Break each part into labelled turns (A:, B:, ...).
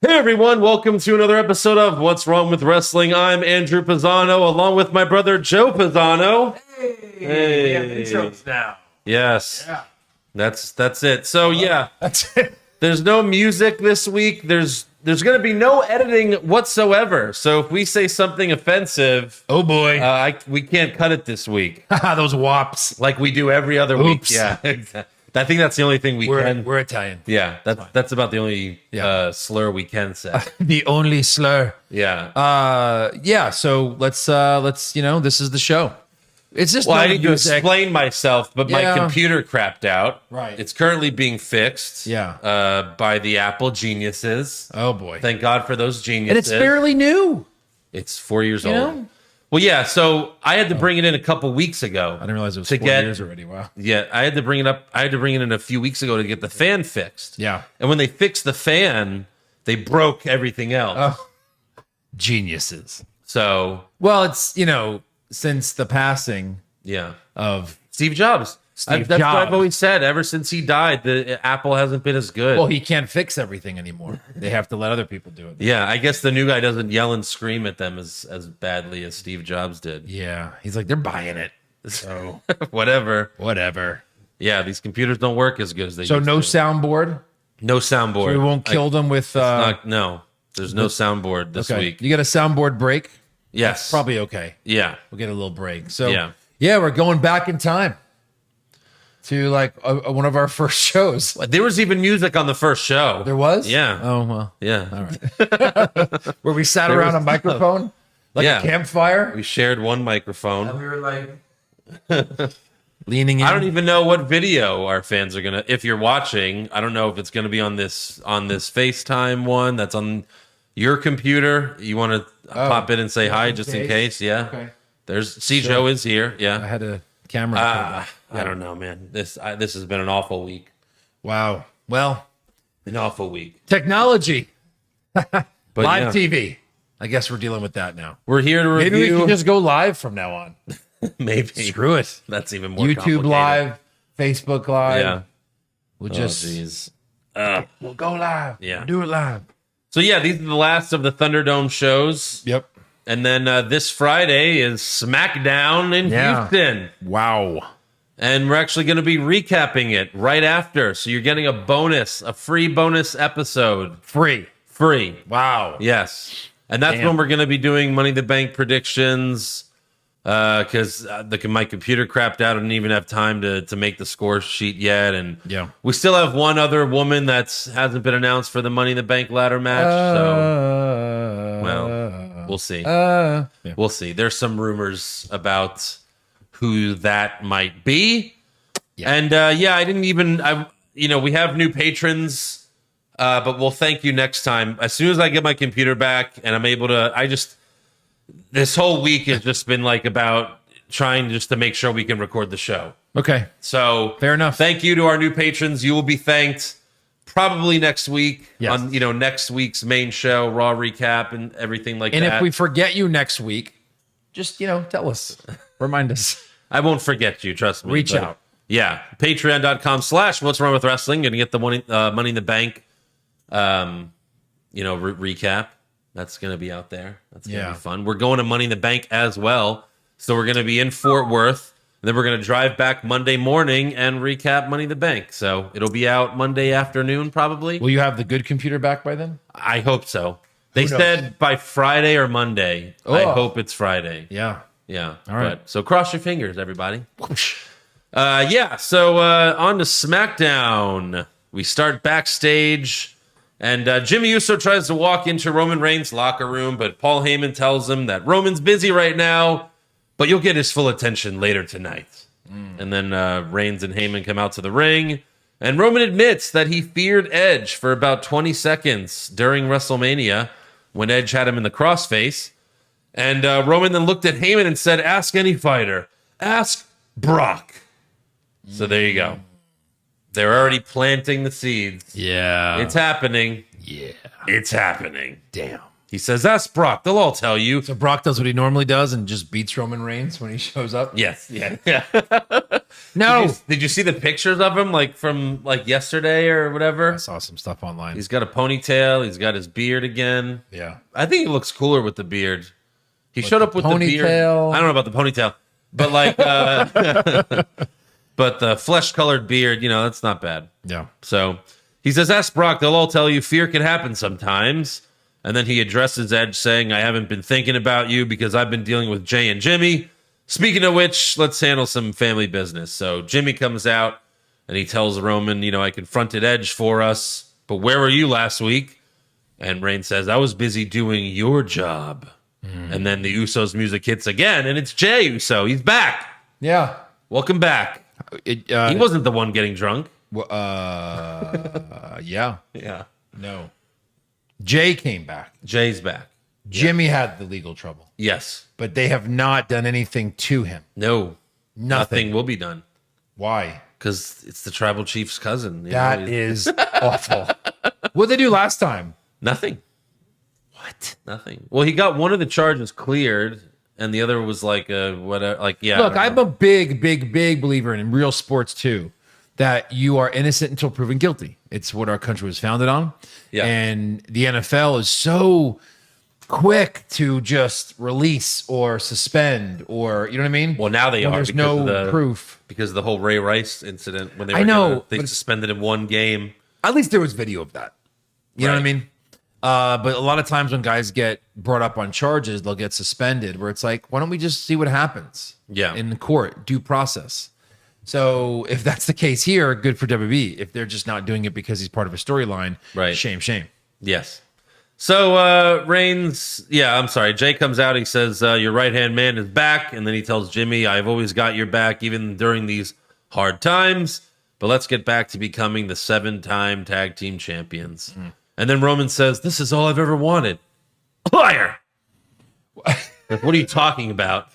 A: Hey everyone, welcome to another episode of What's Wrong with Wrestling. I'm Andrew Pisano, along with my brother Joe Pisano.
B: Hey. We have intros now.
A: Yes.
B: Yeah.
A: That's it. So
B: That's it.
A: there's no music this week. There's going to be no editing whatsoever. So if we say something offensive,
B: Oh boy.
A: we can't cut it this week
B: Those wops.
A: like we do every other week.
B: Oops.
A: Yeah. I think that's the only thing
B: We're
A: can.
B: Italian.
A: Yeah, that's about the only slur we can say.
B: The only slur.
A: Yeah.
B: So let's this is the show. It's just
A: Well,
B: not
A: I need to
B: music.
A: explain myself, but my
B: Yeah.
A: computer crapped out.
B: Right.
A: It's currently being fixed. By the Apple geniuses.
B: Oh boy.
A: Thank God for those geniuses.
B: And it's fairly new.
A: It's 4 years
B: You
A: old.
B: know?
A: Well, yeah. So I had to bring it in a couple weeks ago.
B: I didn't realize it was
A: to
B: 4
A: get-
B: years already. Wow.
A: Yeah, I had to bring it up. I had to bring it in a few weeks ago to get the fan fixed.
B: Yeah.
A: And when they fixed the fan, they broke everything else.
B: Geniuses.
A: So
B: Well, it's since the passing
A: yeah,
B: of
A: Steve Jobs.
B: Steve
A: That's what I've
B: Jobs.
A: always said. Ever since he died, the Apple hasn't been as good.
B: well, he can't fix everything anymore. They have to let other people do it.
A: Yeah, I guess the new guy doesn't yell and scream at them as badly as Steve Jobs did.
B: Yeah. He's like, they're buying it. So
A: Whatever.
B: whatever.
A: Yeah, these computers don't work as good as they
B: So
A: used
B: no
A: to.
B: soundboard.
A: No soundboard.
B: So we won't kill them with.
A: No, there's no soundboard this
B: okay.
A: week.
B: You get a soundboard break.
A: Yes.
B: Probably okay.
A: Yeah.
B: We'll get a little break. So
A: Yeah.
B: we're going back in time to like one of our first shows.
A: There was even music on the first show.
B: There was.
A: Yeah.
B: Oh well.
A: Yeah.
B: All right. Where we sat around a microphone, like
A: Yeah.
B: a campfire.
A: We shared one microphone.
B: We were like leaning in.
A: I don't even know what video our fans are gonna. If you're watching, I don't know if it's gonna be on this FaceTime one that's on your computer. You want to pop in and say hi just in case? Yeah.
B: Okay.
A: There's Joe is here.
B: I
A: Yeah.
B: had a camera.
A: I don't know, man. This has been an awful week.
B: Wow. Well,
A: An awful week.
B: technology,
A: But
B: live
A: yeah,
B: TV. I guess we're dealing with that now.
A: we're here to
B: Maybe we
A: review.
B: can just go live from now on.
A: Maybe
B: Screw it.
A: that's even more
B: YouTube
A: complicated.
B: Live, Facebook Live.
A: Yeah.
B: We'll
A: Oh,
B: just
A: jeez.
B: we'll go live.
A: Yeah.
B: Do it live.
A: So yeah, these are the last of the Thunderdome shows,
B: Yep.
A: and then this Friday is SmackDown in Houston.
B: Wow.
A: And we're actually going to be recapping it right after. So you're getting a free bonus episode.
B: Free. Wow.
A: Yes. And that's
B: Damn.
A: when we're going to be doing Money in the Bank predictions. Because my computer crapped out. I didn't even have time to make the score sheet yet. And
B: Yeah.
A: we still have one other woman that hasn't been announced for the Money in the Bank ladder match. So, we'll see.
B: Yeah.
A: We'll see. There's some rumors about who that might be.
B: Yeah.
A: And I didn't even, we have new patrons, but we'll thank you next time. As soon as I get my computer back and I'm able to, this whole week has just been like about trying just to make sure we can record the show.
B: Okay.
A: So
B: Fair enough.
A: Thank you to our new patrons. You will be thanked probably next week
B: Yes.
A: on, next week's main show, Raw recap and everything like
B: And
A: that.
B: if we forget you next week, just, tell us. Remind us.
A: I won't forget you, trust me.
B: Reach
A: but,
B: out.
A: Yeah. Patreon.com/What's Wrong with Wrestling. Gonna get the Money in the Bank recap. That's gonna be out there. That's gonna be fun. We're going to Money in the Bank as well. So we're gonna be in Fort Worth. Then we're gonna drive back Monday morning and recap Money in the Bank. So it'll be out Monday afternoon, probably.
B: Will you have the good computer back by then?
A: I hope so. They
B: knows?
A: said by Friday or Monday. I
B: Oh.
A: hope it's Friday.
B: Yeah.
A: Yeah.
B: All right.
A: So cross your fingers, everybody. So on to SmackDown. We start backstage, and Jimmy Uso tries to walk into Roman Reigns' locker room, but Paul Heyman tells him that Roman's busy right now, but you'll get his full attention later tonight. And then Reigns and Heyman come out to the ring, and Roman admits that he feared Edge for about 20 seconds during WrestleMania when Edge had him in the crossface. And Roman then looked at Heyman and said, "Ask any fighter. Ask Brock." So there you go. They're already planting the seeds.
B: Yeah.
A: It's happening.
B: yeah.
A: It's happening.
B: Damn.
A: He says, ask Brock. They'll all tell you.
B: So Brock does what he normally does and just beats Roman Reigns when he shows up.
A: Yes. Yeah.
B: No.
A: Did you see the pictures of him from yesterday or whatever?
B: I saw some stuff online.
A: He's got a ponytail. He's got his beard again.
B: Yeah.
A: I think he looks cooler with the beard. He showed up with the beard.
B: ponytail.
A: I don't know about the ponytail, but but the flesh-colored beard, that's not bad.
B: Yeah.
A: So he says, ask Brock. They'll all tell you fear can happen sometimes. And then he addresses Edge saying, I haven't been thinking about you because I've been dealing with Jay and Jimmy. Speaking of which, let's handle some family business. So Jimmy comes out and he tells Roman, I confronted Edge for us, but where were you last week? And Reigns says, I was busy doing your job. And then the Usos music hits again, and it's Jay Uso. He's back.
B: Yeah.
A: Welcome back. He wasn't the one getting drunk.
B: Yeah.
A: Yeah.
B: No. Jay came back.
A: Jay's back.
B: Jimmy had the legal trouble,
A: Yes.
B: but they have not done anything to him.
A: No.
B: Nothing.
A: Nothing will be done.
B: Why?
A: Because it's the tribal chief's cousin.
B: That is awful. What did they do last time?
A: Nothing. What? Nothing. Well, he got one of the charges cleared, and the other was Look,
B: I'm a big believer in real sports too, that you are innocent until proven guilty. It's what our country was founded on.
A: Yeah.
B: And the NFL is so quick to just release or suspend or, you know what I mean?
A: Well, now they
B: When
A: are.
B: there's
A: because
B: no
A: of the,
B: proof.
A: Because of the whole Ray Rice incident when they
B: I know,
A: they suspended him one game.
B: At least there was video of that. You know what I
A: Right.
B: mean? But a lot of times when guys get brought up on charges, they'll get suspended where it's like, why don't we just see what happens?
A: Yeah.
B: In court, due process. So if that's the case here, good for WWE. If they're just not doing it because he's part of a storyline,
A: Right.
B: Shame.
A: Yes. So Reigns, Jay comes out. He says, your right-hand man is back. And then he tells Jimmy, I've always got your back, even during these hard times. But let's get back to becoming the 7-time tag team champions. And then Roman says, this is all I've ever wanted. Liar! Like, what are you talking about?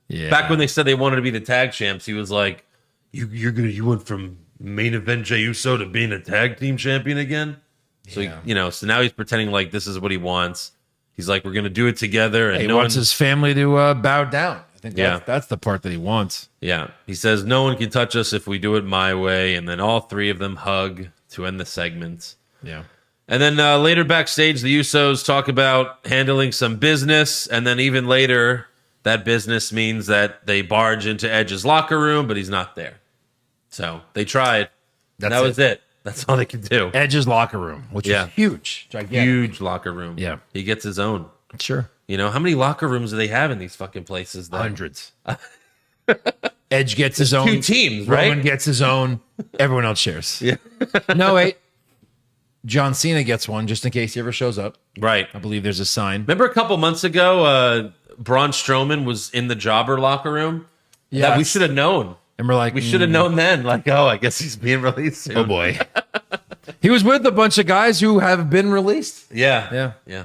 B: Yeah.
A: Back when they said they wanted to be the tag champs, he was like, you went from main event Jey Uso to being a tag team champion again? So,
B: Yeah.
A: so now he's pretending like this is what he wants. He's like, we're going to do it together. And
B: He wants his family to bow down. I think
A: Yeah.
B: that's the part that he wants.
A: Yeah. He says, no one can touch us if we do it my way. And then all three of them hug to end the segment.
B: Yeah.
A: And then later backstage, the Usos talk about handling some business. And then even later, that business means that they barge into Edge's locker room, but he's not there. So they tried. That was it. That's all they could do.
B: Edge's locker room, which is huge. Gigantic.
A: Huge locker room.
B: Yeah.
A: He gets his own.
B: Sure.
A: How many locker rooms do they have in these fucking places? Though?
B: Hundreds. Edge gets his own.
A: 2 teams, right?
B: Roman gets his own. Everyone else shares.
A: Yeah.
B: No, wait. John Cena gets one just in case he ever shows up.
A: Right.
B: I believe there's a sign.
A: Remember a couple months ago, Braun Strowman was in the jobber locker room? Yeah. That we should have known.
B: And we're like,
A: We should have known then. Like, I guess he's being released soon.
B: oh boy. He was with a bunch of guys who have been released.
A: Yeah.
B: Yeah.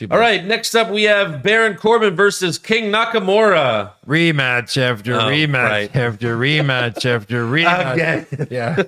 A: All right, next up we have Baron Corbin versus King Nakamura.
B: Rematch after rematch after rematch after rematch.
A: Okay.
B: Yeah.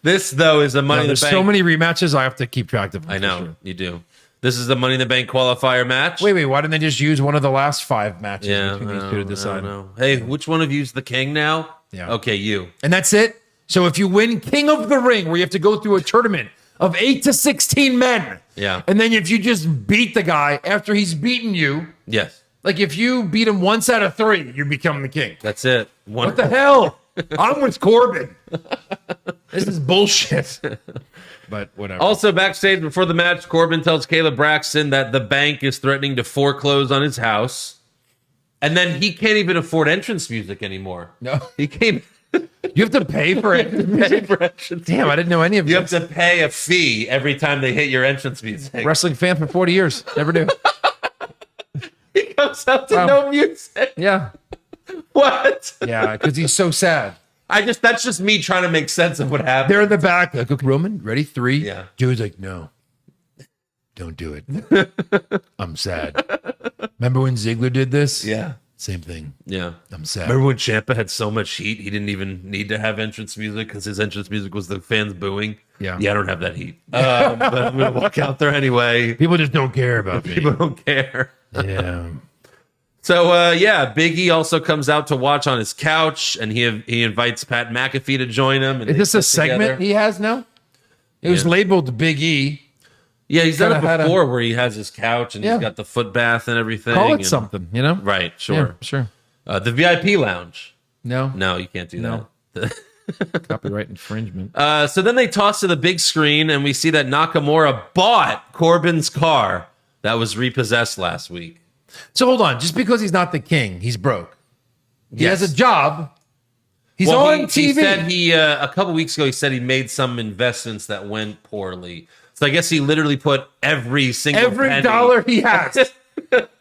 A: This, though, is a Money in the
B: There's
A: Bank.
B: so many rematches I have to keep track of.
A: I know, you do. This is the Money in the Bank qualifier match.
B: Wait, why didn't they just use one of the last 5 matches
A: Yeah,
B: between these two to decide?
A: know. Hey, which one of you's the king now?
B: Yeah.
A: Okay, you.
B: And that's it. So if you win King of the Ring, where you have to go through a tournament of 8 to 16 men,
A: Yeah.
B: and then if you just beat the guy after he's beaten you,
A: Yes,
B: like if you beat him once out of 3, you become the king.
A: that's it.
B: What the hell? I'm with Corbin. This is bullshit. But whatever.
A: Also, backstage before the match, Corbin tells Caleb Braxton that the bank is threatening to foreclose on his house. And then he can't even afford entrance music anymore.
B: No.
A: He came...
B: You have to pay for it. Damn, I didn't know any of
A: You
B: this.
A: have to pay a fee every time they hit your entrance music.
B: Wrestling fan for 40 years. Never knew.
A: He comes out to no music.
B: Yeah.
A: What?
B: Yeah, because he's so sad.
A: That's just me trying to make sense of what happened.
B: They're in the back. Like, okay, Roman, ready? 3.
A: Yeah.
B: Dude's like, no. Don't do it. I'm sad. Remember when Ziggler did this?
A: Yeah.
B: Same thing.
A: Yeah.
B: I'm sad.
A: Remember when Ciampa had so much heat, he didn't even need to have entrance music because his entrance music was the fans booing?
B: Yeah.
A: I don't have that heat. But I'm going to walk out there anyway.
B: People just don't care about me.
A: People don't care.
B: Yeah.
A: So, Big E also comes out to watch on his couch, and he invites Pat McAfee to join him. And
B: is this a segment
A: together.
B: he has now? It was labeled Big E.
A: Yeah, he's done it before where he has his couch and he's got the foot bath and everything.
B: Call it something, you know?
A: Right, sure.
B: Yeah, sure.
A: The VIP lounge.
B: No,
A: you can't do that.
B: Copyright infringement.
A: So then they toss to the big screen and we see that Nakamura bought Corbin's car that was repossessed last week.
B: So hold on. Just because he's not the king, he's broke. He
A: Yes.
B: has a job. He's on TV.
A: He said a couple weeks ago, he said he made some investments that went poorly. So I guess he literally put every penny.
B: dollar he has.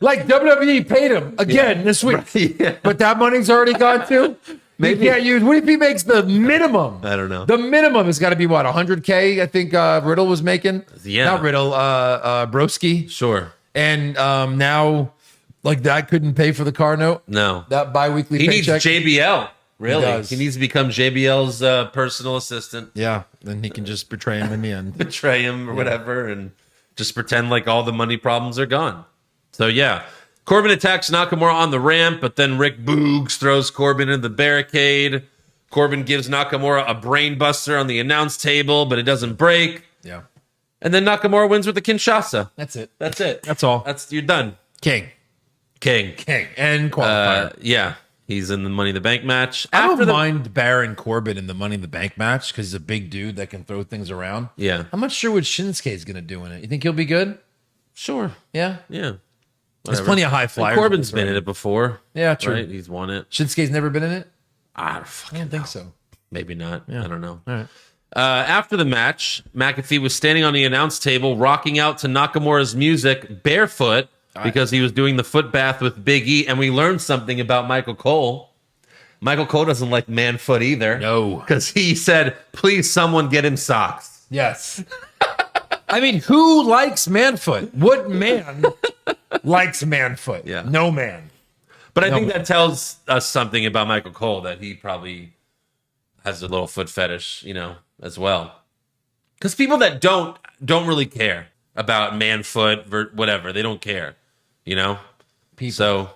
B: Like WWE paid him again this week.
A: Right, yeah.
B: But that money's already gone too? Maybe. He can't use. What if he makes the minimum?
A: I don't know.
B: The minimum has got to be what, 100K? I think Riddle was making.
A: Yeah.
B: Not Riddle, Broski.
A: Sure.
B: And now, like, that couldn't pay for the car note.
A: No.
B: That bi-weekly
A: He
B: paycheck.
A: needs JBL. Really?
B: does.
A: He needs to become JBL's personal assistant.
B: Yeah. Then he can just betray him in the end.
A: Betray him or whatever and just pretend like all the money problems are gone. So, yeah. Corbin attacks Nakamura on the ramp, but then Rick Boogs throws Corbin into the barricade. Corbin gives Nakamura a brain buster on the announce table, but it doesn't break.
B: Yeah.
A: And then Nakamura wins with the Kinshasa.
B: That's it.
A: That's it.
B: That's all.
A: You're done.
B: King.
A: King.
B: And qualifier.
A: Yeah. He's in the Money in the Bank match.
B: I don't mind Baron Corbin in the Money in the Bank match because he's a big dude that can throw things around.
A: Yeah.
B: I'm not sure what Shinsuke is going to do in it. You think he'll be good?
A: Sure.
B: Yeah.
A: Yeah.
B: There's plenty of high flyers.
A: And Corbin's been in it before.
B: Yeah, true.
A: Right? He's won it.
B: Shinsuke's never been in it?
A: I
B: don't think so.
A: Maybe not.
B: Yeah.
A: I don't know.
B: All right.
A: After the match, McAfee was standing on the announce table, rocking out to Nakamura's music barefoot because he was doing the foot bath with Big E. And we learned something about Michael Cole. Michael Cole doesn't like man foot either.
B: No.
A: Because he said, please, someone get him socks.
B: Yes. I mean, who likes man foot? What man likes man foot?
A: Yeah.
B: No man.
A: But I think that tells us something about Michael Cole, that he probably has a little foot fetish, as well. Because people that don't really care about man foot, whatever. They don't care,
B: People.
A: So,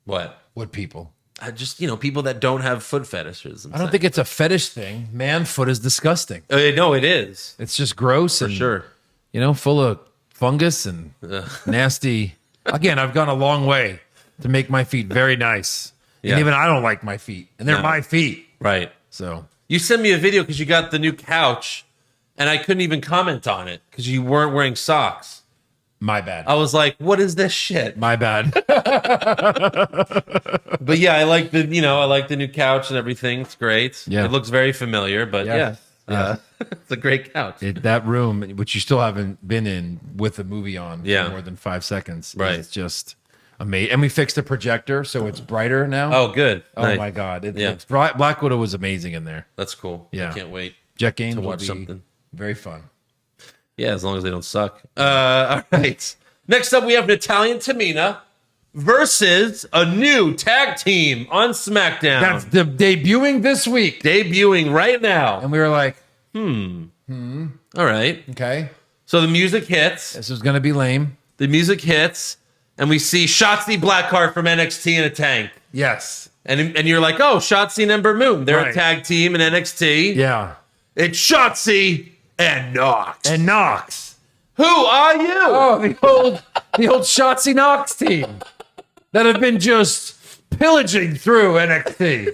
A: what?
B: What people?
A: Just, people that don't have foot fetishes.
B: I don't think it's a fetish thing. Man foot is disgusting.
A: No, it is.
B: It's just gross and
A: Sure.
B: Full of fungus and nasty. Again, I've gone a long way to make my feet very nice.
A: Yeah.
B: And even I don't like my feet. And they're my feet.
A: Right.
B: So
A: You sent me a video because you got the new couch, and I couldn't even comment on it because you weren't wearing socks.
B: my bad.
A: I was like, what is this shit?
B: My bad.
A: But yeah, I like the new couch and everything. It's great.
B: Yeah.
A: It looks very familiar, but
B: Yeah.
A: it's a great couch.
B: That room, which you still haven't been in with a movie on
A: Yeah.
B: for more than 5 seconds,
A: Right.
B: is just amazing. And we fixed the projector, so it's brighter now.
A: Oh, good.
B: Oh
A: Nice.
B: my God.
A: Yeah.
B: It's Black Widow was amazing in there.
A: That's cool.
B: Yeah.
A: I can't wait.
B: Jet Games
A: To
B: will
A: watch
B: be
A: something.
B: very fun.
A: Yeah, as long as they don't suck. All right. Next up, we have Natalya and Tamina versus a new tag team on SmackDown.
B: That's debuting this week.
A: Debuting right now.
B: And we were like,
A: All right.
B: okay,
A: So the music hits.
B: this is going to be lame.
A: The music hits, and we see Shotzi Blackheart from NXT in a tank.
B: Yes.
A: And you're like, oh, Shotzi and Ember Moon. They're a
B: Right.
A: tag team in NXT.
B: Yeah.
A: It's Shotzi and Nox.
B: And Knox.
A: Who are you?
B: Oh, the old Shotzi Knox team that have been just pillaging through NXT.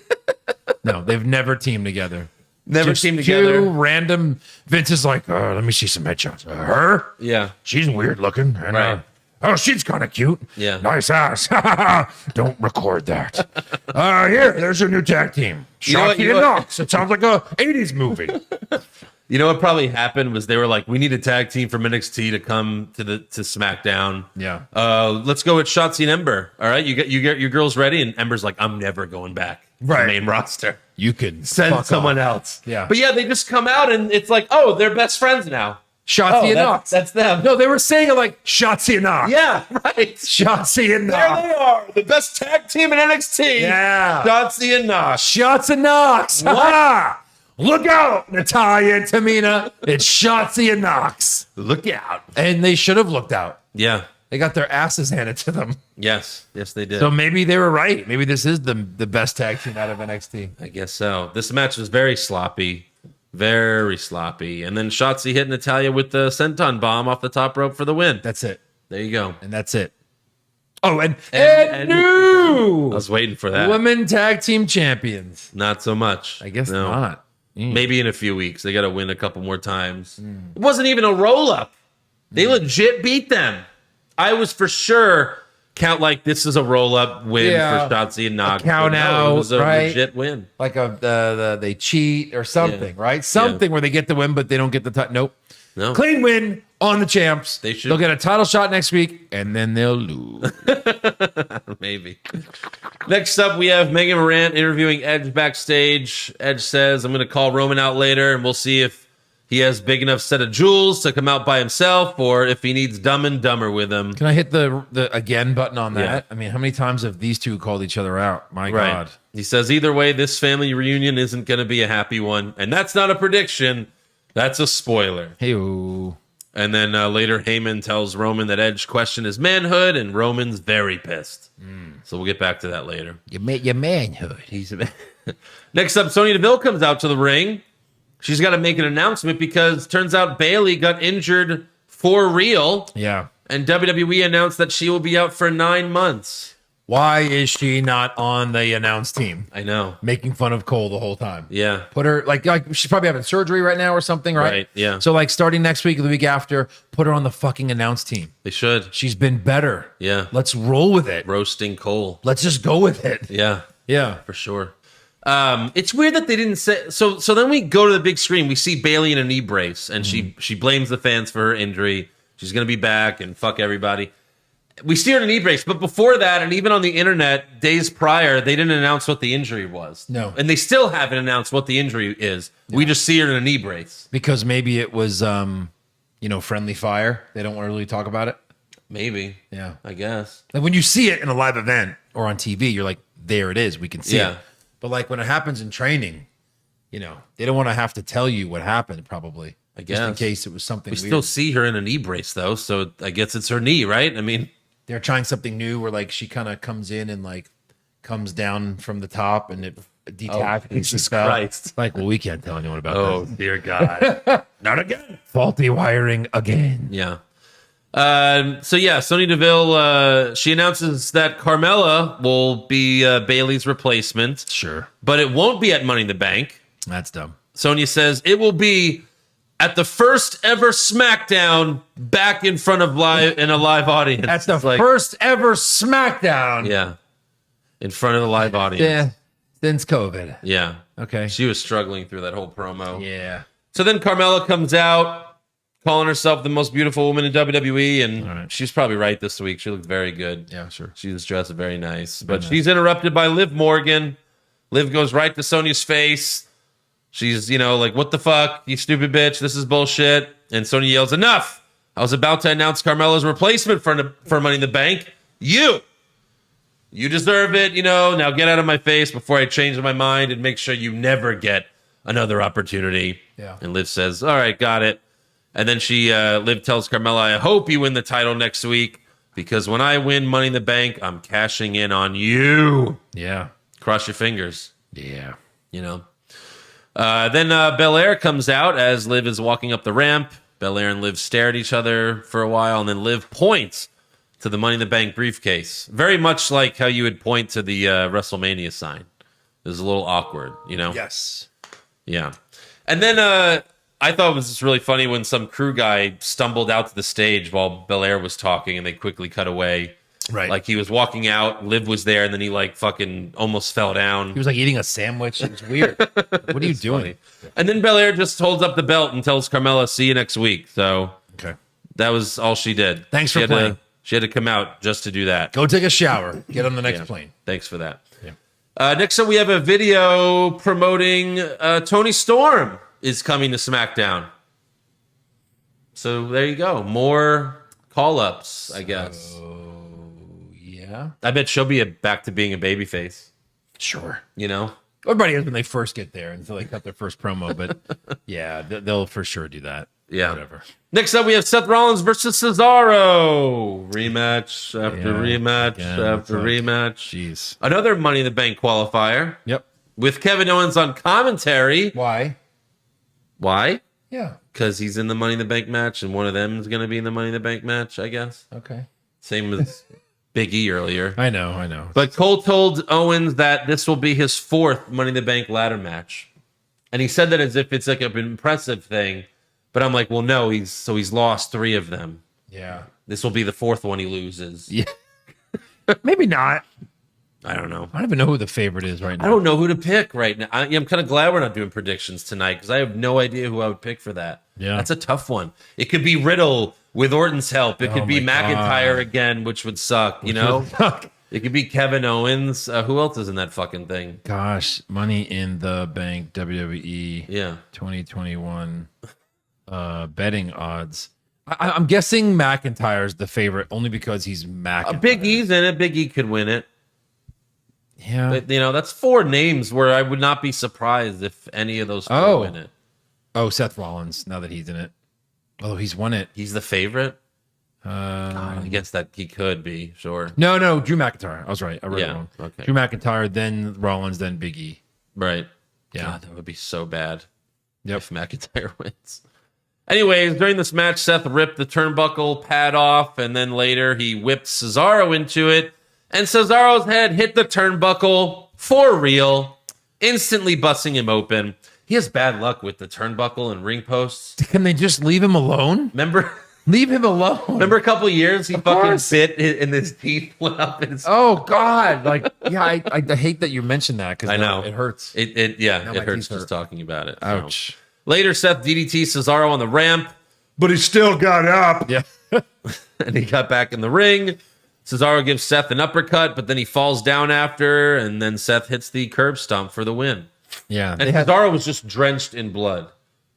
B: No, they've never teamed together.
A: Never
B: Just
A: teamed
B: two
A: together.
B: random. Vince is like, let me see some headshots. Her?
A: Yeah.
B: She's weird looking. And,
A: Right.
B: oh, she's kind of cute.
A: Yeah.
B: Nice ass. Don't record that. There's your new tag team.
A: You know what-
B: Shotzi
A: you know
B: and
A: what-
B: Knox. It sounds like a 80s movie.
A: You know what probably happened was they were like, we need a tag team from NXT to come to SmackDown.
B: Yeah.
A: Let's go with Shotzi and Ember. All right, you get your girls ready, and Ember's like, I'm never going back to the
B: Right.
A: main roster.
B: You can
A: Send
B: fuck
A: someone
B: off.
A: else.
B: Yeah.
A: But yeah, they just come out and it's like, oh, they're best friends now.
B: Shotzi and Knox.
A: That's them.
B: No, they were saying it like Shotzi and Knox.
A: Yeah, right.
B: Shotzi and
A: There
B: Knox.
A: they are, the best tag team in NXT.
B: Yeah.
A: Shotzi and Knox.
B: Shots and Knox. Ha-ha. Look out, Natalya and Tamina. It's Shotzi and Knox.
A: Look out.
B: And they should have looked out.
A: Yeah.
B: They got their asses handed to them.
A: Yes, they did.
B: So maybe they were right. Maybe this is the best tag team out of NXT.
A: I guess so. This match was very sloppy. Very sloppy. And then Shotzi hit Natalya with the senton bomb off the top rope for the win.
B: That's it.
A: There you go.
B: And that's it. Oh, and
A: I was waiting for that.
B: Women tag team champions.
A: Not so much.
B: I guess
A: No.
B: not.
A: Maybe in a few weeks. They got to win a couple more times. It wasn't even a roll-up. They legit beat them. I was for sure count like this is a roll-up win for Shotzi and Knox.
B: Count out,
A: it was a
B: right?
A: legit win.
B: Like they cheat or something, right? Something where they get the win, but they don't get the title. Nope.
A: No.
B: Clean win on the champs.
A: They'll
B: get a title shot next week, and then they'll lose.
A: Maybe. Next up, we have Megan Moran interviewing Edge backstage. Edge says, I'm going to call Roman out later, and we'll see if he has big enough set of jewels to come out by himself, or if he needs Dumb and Dumber with him.
B: Can I hit the again button on that?
A: Yeah.
B: I mean, how many times have these two called each other out? My God.
A: He says, either way, this family reunion isn't going to be a happy one. And that's not a prediction. That's a spoiler.
B: Hey-o.
A: And then later, Heyman tells Roman that Edge questioned his manhood, and Roman's very pissed. So we'll get back to that later.
B: Your manhood.
A: Next up, Sonya Deville comes out to the ring. She's got to make an announcement because turns out Bayley got injured for real.
B: Yeah.
A: And WWE announced that she will be out for 9 months.
B: Why is she not on the announce team?
A: I know.
B: Making fun of Cole the whole time.
A: Yeah.
B: Put her, like she's probably having surgery right now or something, right?
A: Right, yeah.
B: So, like, starting next week or the week after, put her on the fucking announce team.
A: They should.
B: She's been better.
A: Yeah.
B: Let's roll with it.
A: Roasting Cole.
B: Let's just go with it.
A: Yeah.
B: Yeah.
A: For sure. It's weird that they didn't say so then we go to the big screen, we see Bayley in a knee brace, and she blames the fans for her injury. She's gonna be back and fuck everybody. We see her in a knee brace, but before that, and even on the internet days prior, they didn't announce what the injury was.
B: No.
A: And they still haven't announced what the injury is. Yeah. We just see her in a knee brace.
B: Because maybe it was friendly fire. They don't want to really talk about it.
A: Maybe.
B: Yeah.
A: I guess.
B: Like when you see it in a live event or on TV, you're like, there it is. We can see
A: Yeah.
B: it. But like when it happens in training, they don't want to have to tell you what happened, probably.
A: I guess.
B: Just in case it was something
A: We
B: weird.
A: still see her in a knee brace, though, so I guess it's her knee, right? I mean,
B: they're trying something new where like she kind of comes in and like comes down from the top and it detaches.
A: Jesus
B: itself.
A: Christ.
B: Like, well, we can't tell anyone about
A: oh,
B: that.
A: dear God. Not again.
B: Faulty wiring again.
A: Yeah. Sonya Deville, she announces that Carmella will be Bayley's replacement.
B: Sure.
A: But it won't be at Money in the Bank.
B: That's dumb.
A: Sonya says it will be at the first ever SmackDown back in front of a live audience.
B: At the first ever SmackDown.
A: Yeah. In front of the live audience.
B: Yeah. Since COVID.
A: Yeah.
B: Okay.
A: She was struggling through that whole promo.
B: Yeah.
A: So then Carmella comes out, calling herself the most beautiful woman in WWE, and she's probably right this week. She looked very good.
B: Yeah, sure.
A: She was dressed very nice. But she's interrupted by Liv Morgan. Liv goes right to Sonya's face. She's, like, what the fuck, you stupid bitch, this is bullshit. And Sonya yells, enough! I was about to announce Carmella's replacement for Money in the Bank. You deserve it, now get out of my face before I change my mind and make sure you never get another opportunity.
B: Yeah.
A: And Liv says, all right, got it. And then Liv tells Carmella, I hope you win the title next week, because when I win Money in the Bank, I'm cashing in on you.
B: Yeah.
A: Cross your fingers.
B: Yeah.
A: Then Bel-Air comes out as Liv is walking up the ramp. Bel-Air and Liv stare at each other for a while, and then Liv points to the Money in the Bank briefcase. Very much like how you would point to the WrestleMania sign. It was a little awkward,
B: Yes.
A: Yeah. And then I thought it was just really funny when some crew guy stumbled out to the stage while Bel-Air was talking, and they quickly cut away.
B: Right.
A: Like he was walking out, Liv was there, and then he like fucking almost fell down.
B: He was like eating a sandwich. It was weird. What are you doing?
A: Funny. And then Bel-Air just holds up the belt and tells Carmella, see you next week. So
B: Okay.
A: that was all she did.
B: Thanks for playing.
A: She had to come out just to do that.
B: Go take a shower. Get on the next
A: Yeah.
B: plane.
A: Thanks for that.
B: Yeah.
A: Next up, we have a video promoting Tony Storm is coming to SmackDown. So there you go. More call-ups, I guess.
B: Yeah.
A: I bet she'll be back to being a babyface.
B: Sure.
A: You know?
B: Everybody is when they first get there until they cut their first promo. But yeah, they'll for sure do that.
A: Yeah.
B: Whatever.
A: Next up, we have Seth Rollins versus Cesaro. Rematch after rematch after rematch.
B: Jeez.
A: Another Money in the Bank qualifier.
B: Yep.
A: With Kevin Owens on commentary.
B: Why?
A: Why?
B: Yeah.
A: Because he's in the Money in the Bank match, and one of them is going to be in the Money in the Bank match, I guess.
B: Okay.
A: Same as Big E earlier.
B: I know.
A: But Cole told Owens that this will be his 4th Money in the Bank ladder match. And he said that as if it's like an impressive thing. But I'm like, well, no, he's lost 3 of them.
B: Yeah.
A: This will be the 4th one he loses.
B: Yeah. Maybe not.
A: I don't know.
B: I don't even know who the favorite is right now.
A: I don't know who to pick right now. I'm kind of glad we're not doing predictions tonight because I have no idea who I would pick for that.
B: Yeah.
A: That's a tough one. It could be Riddle with Orton's help. It could be
B: my
A: McIntyre
B: God.
A: again, which would suck, you know? It could be Kevin Owens. Who else is in that fucking thing?
B: Gosh, Money in the Bank, WWE,
A: Yeah.
B: 2021 betting odds. I'm guessing McIntyre's the favorite only because he's McIntyre.
A: Big E's in it. Big E could win it.
B: Yeah.
A: But, that's 4 names where I would not be surprised if any of those 4 win it.
B: Oh, Seth Rollins, now that he's in it. Oh, he's won it.
A: He's the favorite? I guess that he could be, sure.
B: No, Drew McIntyre. I was right. I read it wrong.
A: Okay.
B: Drew McIntyre, then Rollins, then Big E.
A: Right.
B: Yeah.
A: God, that would be so bad
B: Yep.
A: if McIntyre wins. Anyways, during this match, Seth ripped the turnbuckle pad off, and then later he whipped Cesaro into it, and Cesaro's head hit the turnbuckle for real, instantly busting him open. He has bad luck with the turnbuckle and ring posts.
B: Can they just leave him alone?
A: Remember
B: Leave him alone.
A: a couple of years he
B: Of
A: fucking
B: course.
A: bit and his teeth went up in his...
B: Oh God! Like, yeah, I hate that you mentioned that because
A: I know.
B: it hurts.
A: It
B: Now my
A: hurts
B: teeth
A: just
B: hurt.
A: talking about it. So.
B: Ouch.
A: Later, Seth DDT Cesaro on the ramp, but he still got up.
B: Yeah.
A: And he got back in the ring. Cesaro gives Seth an uppercut, but then he falls down after, and then Seth hits the curb stomp for the win.
B: Yeah.
A: And Cesaro was just drenched in blood.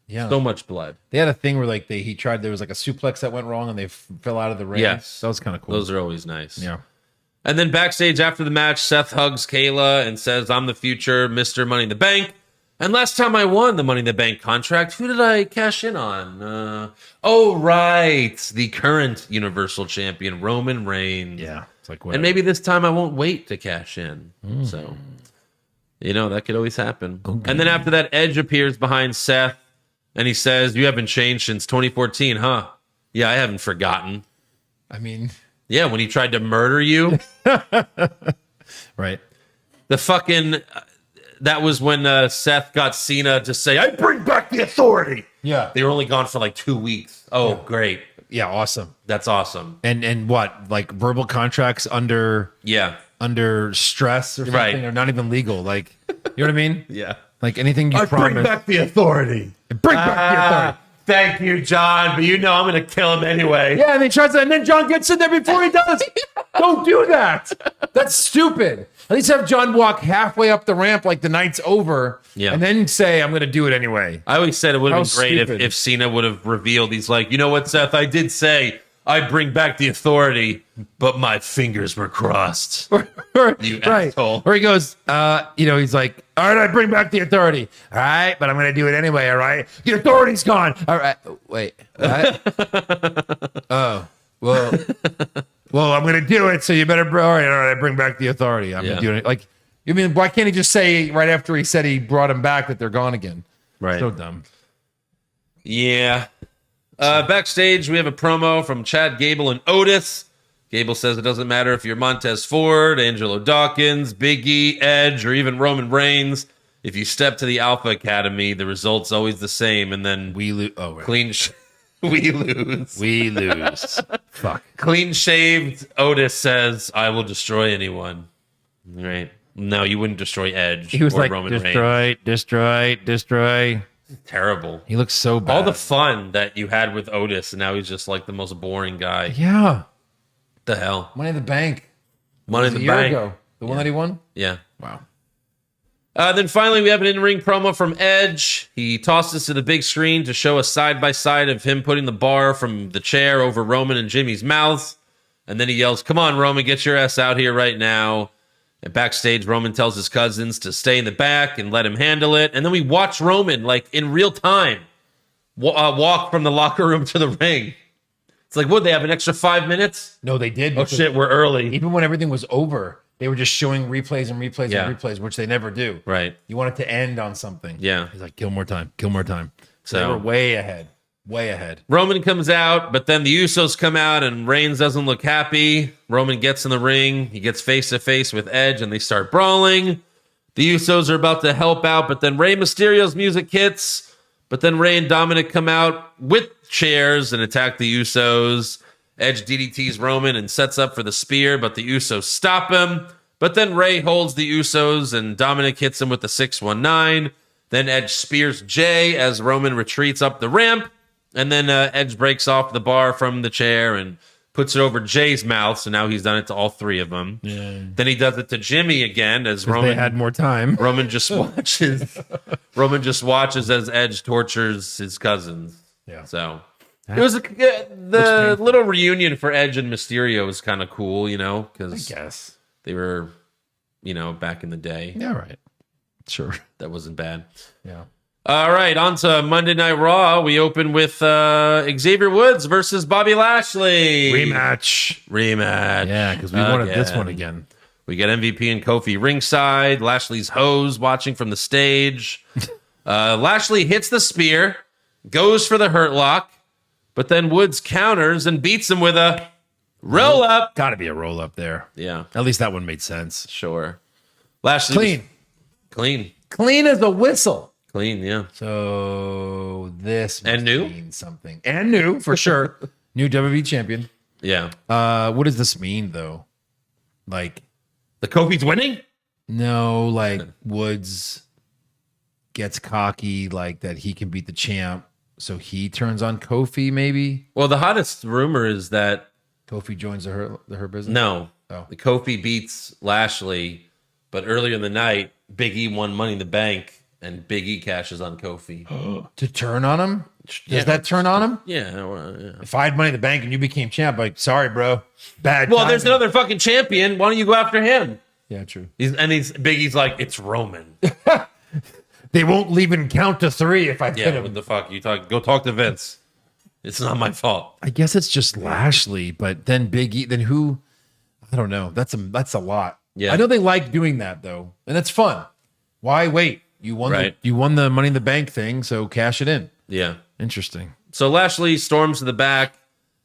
B: Yeah.
A: So much blood.
B: They had a thing where like he tried. There was like a suplex that went wrong, and they fell out of the ring.
A: Yes.
B: That was kind of cool.
A: Those are always nice.
B: Yeah.
A: And then backstage after the match, Seth hugs Kayla and says, I'm the future Mr. Money in the Bank. And last time I won the Money in the Bank contract, who did I cash in on? Right. The current Universal Champion, Roman Reigns.
B: Yeah. It's like
A: And maybe this time I won't wait to cash in. So, that could always happen.
B: Okay.
A: And then after that, Edge appears behind Seth and he says, you haven't changed since 2014, huh? Yeah, I haven't forgotten.
B: I mean,
A: Yeah, when he tried to murder you.
B: right.
A: The fucking... that was when Seth got Cena to say, I bring back the authority.
B: Yeah.
A: They were only gone for like 2 weeks. Oh, great.
B: Yeah. Awesome.
A: That's awesome.
B: And what, like verbal contracts under stress or something
A: Right.
B: are not even legal. Like, you know what I mean?
A: Yeah.
B: Like anything you promise.
A: the authority.
B: Bring back the authority.
A: Thank you, John, but I'm going to kill him anyway.
B: Yeah, and he tries to, and then John gets in there before he does. Don't do that. That's stupid. At least have John walk halfway up the ramp like the night's over, and then say, I'm going to do it anyway.
A: I always said it would have
B: How
A: been great
B: stupid.
A: if Cena would have revealed. He's like, you know what, Seth? I did say I bring back the authority, but my fingers were crossed. You asshole.
B: Or he goes, he's like, all right, I bring back the authority. All right, but I'm going to do it anyway, all right? The authority's gone. All right, wait. What? Oh, well, I'm going to do it, so you better, all right, I bring back the authority. I'm going to do it. Like, you mean, why can't he just say right after he said he brought him back that they're gone again?
A: Right.
B: So dumb.
A: Yeah. Backstage, we have a promo from Chad Gable and Otis. Gable says it doesn't matter if you're Montez Ford, Angelo Dawkins, Big E, Edge, or even Roman Reigns. If you step to the Alpha Academy, the result's always the same, and then
B: We lose. Oh, right.
A: we lose.
B: We lose. Fuck.
A: Clean-shaved Otis says, I will destroy anyone. Right. No, you wouldn't destroy Edge
B: He was
A: or
B: like,
A: Roman Reigns.
B: destroy.
A: Terrible.
B: He looks so bad.
A: All the fun that you had with Otis, and now he's just like the most boring guy.
B: Yeah.
A: The hell?
B: Money in the Bank.
A: Money in
B: It was
A: the
B: a year
A: Bank.
B: ago. The one that he won?
A: Yeah.
B: Wow.
A: Then finally, we have an in-ring promo from Edge. He tosses to the big screen to show a side-by-side of him putting the bar from the chair over Roman and Jimmy's mouths. And then he yells, "Come on, Roman, get your ass out here right now." And backstage, Roman tells his cousins to stay in the back and let him handle it. And then we watch Roman, like, in real time, walk from the locker room to the ring. It's like, would they have an extra 5 minutes?
B: No, they did.
A: Oh, shit, we're early.
B: Even when everything was over, they were just showing replays and replays
A: Yeah.
B: and replays, which they never do.
A: Right.
B: You want it to end on something.
A: Yeah.
B: He's like, kill more time, kill more time. So they
A: So-
B: were way ahead. Way ahead.
A: Roman comes out, but then the Usos come out and Reigns doesn't look happy. Roman gets in the ring. He gets face to face with Edge and they start brawling. The Usos are about to help out, but then Rey Mysterio's music hits. But then Rey and Dominic come out with chairs and attack the Usos. Edge DDTs Roman and sets up for the spear, but the Usos stop him. But then Rey holds the Usos and Dominic hits him with the 619. Then Edge spears Jay as Roman retreats up the ramp. And then Edge breaks off the bar from the chair and puts it over Jay's mouth. So now he's done it to all three of them. Yeah. Then he does it to Jimmy again as Roman
B: they had more time.
A: Roman just watches. Roman just watches as Edge tortures his cousins.
B: Yeah.
A: So it was the little reunion for Edge and Mysterio was kind of cool, you know,
B: I
A: because
B: guess.
A: they were, you know, back in the day.
B: Yeah, right. Sure.
A: That wasn't bad.
B: Yeah.
A: All right, on to Monday Night Raw. We open with Xavier Woods versus Bobby Lashley.
B: Rematch. Yeah, because we wanted this one again.
A: We get MVP and Kofi ringside. Lashley's hose watching from the stage. Lashley hits the spear, goes for the hurt lock, but then Woods counters and beats him with a roll up.
B: Got to be a roll up there.
A: Yeah,
B: At least that one made sense.
A: sure. Lashley
B: Clean as a whistle.
A: Clean, yeah.
B: So this must
A: And new?
B: mean something. And new, for sure. New WWE champion.
A: Yeah.
B: What does this mean, though? Like,
A: The Kofi's winning?
B: no, like Woods gets cocky, like that he can beat the champ, so he turns on Kofi. Maybe
A: Well, the hottest rumor is that
B: Kofi joins the her business.
A: no,
B: Oh.
A: the Kofi beats Lashley, but earlier in the night, Big E won Money in the Bank, and Big E cashes on Kofi.
B: To turn on him. Does
A: Yeah.
B: that turn on him?
A: Yeah, well, yeah.
B: If I had Money in the Bank and you became champ, like, sorry, bro, bad.
A: Well, there's
B: timing.
A: another fucking champion. Why don't you go after him?
B: Yeah, true.
A: He's Big E's like, it's Roman.
B: They won't even count to three if I hit
A: Yeah,
B: him.
A: what the fuck? Go talk to Vince. It's not my fault.
B: I guess it's just Lashley, but then Big E, then who? I don't know. That's a lot.
A: Yeah.
B: I know they like doing that though, and it's fun. Why wait? You won
A: Right.
B: you won the Money in the Bank thing, so cash it in.
A: Yeah.
B: Interesting.
A: So Lashley storms to the back.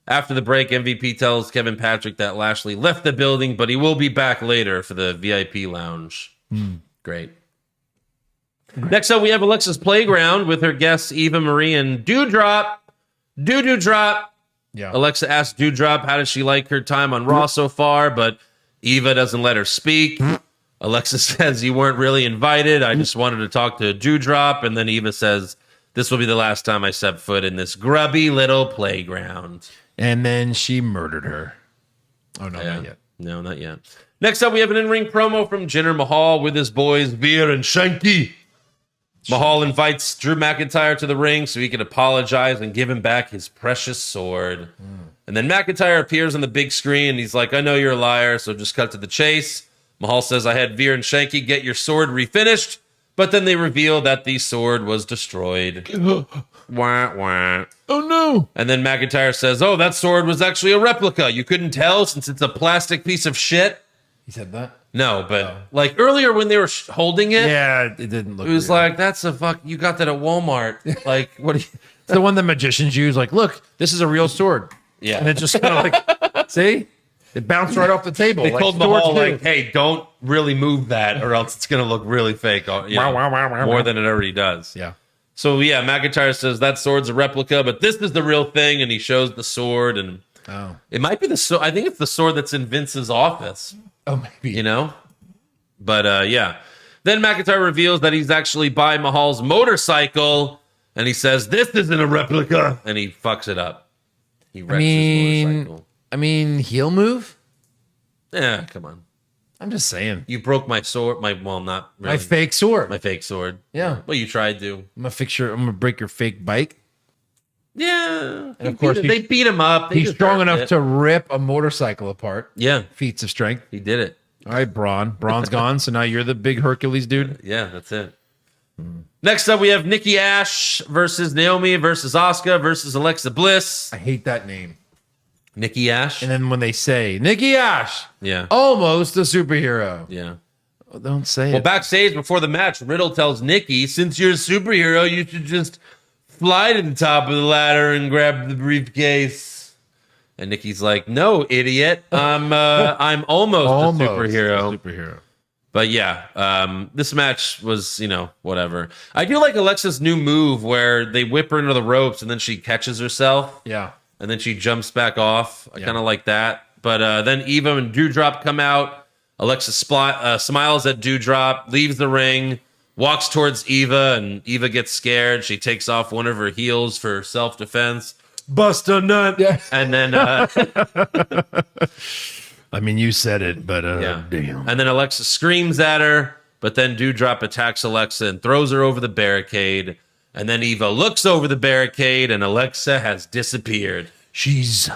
A: After the break, MVP tells Kevin Patrick that Lashley left the building, but he will be back later for the VIP lounge. Great. Next up, we have Alexa's Playground with her guests Eva Marie and Dewdrop. Dewdrop.
B: Yeah.
A: Alexa asks Dewdrop how does she like her time on Raw so far, but Eva doesn't let her speak. Alexa says, you weren't really invited. I just wanted to talk to Dewdrop. And then Eva says, this will be the last time I step foot in this grubby little playground.
B: And then she murdered her. Oh no, not yet.
A: No, not yet. Next up, we have an in-ring promo from Jinder Mahal with his boys Veer and Shanky. Mahal invites Drew McIntyre to the ring so he can apologize and give him back his precious sword. And then McIntyre appears on the big screen and he's like, I know you're a liar, so just cut to the chase. Mahal says, I had Veer and Shanky get your sword refinished, but then they reveal that the sword was destroyed. Wah, wah.
B: Oh no.
A: And then McIntyre says, oh, that sword was actually a replica. You couldn't tell since it's a plastic piece of shit.
B: He said that?
A: No, but like earlier when they were holding it,
B: Yeah, it didn't look
A: it was
B: real.
A: like, that's a fuck, you got that at Walmart. Like, what do you,
B: It's the one the magicians use, like, look, this is a real sword.
A: yeah.
B: And it just kind of like, see? It bounced right off the table.
A: They
B: like
A: told
B: swords
A: Mahal,
B: do.
A: like, hey, don't really move that or else it's going to look really fake, you know, more than it already does.
B: Yeah.
A: So, yeah, McIntyre says that sword's a replica, but this is the real thing, and he shows the sword, and it might be the sword. I think it's the sword that's in Vince's office,
B: Oh, maybe.
A: you know? But, yeah. Then McIntyre reveals that he's actually by Mahal's motorcycle, and he says, this isn't a replica, and he fucks it up. He wrecks his motorcycle.
B: I mean, heel move?
A: Yeah, come on.
B: I'm just saying.
A: You broke my sword. Not really.
B: My fake sword.
A: My fake sword.
B: Yeah.
A: Well, you tried to.
B: I'm gonna break your fake bike.
A: Yeah.
B: And of course,
A: they beat him up.
B: He's strong enough to rip a motorcycle apart.
A: Yeah.
B: Feats of strength.
A: He did it.
B: All right, Braun. Braun's gone, so now you're the big Hercules dude.
A: Yeah, that's it. Next up, we have Nikki Ash versus Naomi versus Asuka versus Alexa Bliss.
B: I hate that name.
A: Nikki Ash.
B: And then when they say Nikki Ash,
A: Yeah.
B: almost a superhero.
A: Yeah.
B: Oh, don't say
A: Well,
B: it.
A: backstage before the match, Riddle tells Nikki, since you're a superhero, you should just fly to the top of the ladder and grab the briefcase. And Nikki's like, no, idiot. I'm almost a superhero. But yeah, this match was, whatever. I do like Alexa's new move where they whip her into the ropes and then she catches herself.
B: Yeah.
A: And then she jumps back off. I kind of like that. But then Eva and Dewdrop come out. Alexa smiles at Dewdrop, leaves the ring, walks towards Eva, and Eva gets scared. She takes off one of her heels for self-defense. Bust a nut. Yeah. And then...
B: I mean, you said it, but damn.
A: And then Alexa screams at her, but then Dewdrop attacks Alexa and throws her over the barricade. And then Eva looks over the barricade, and Alexa has disappeared.
B: She's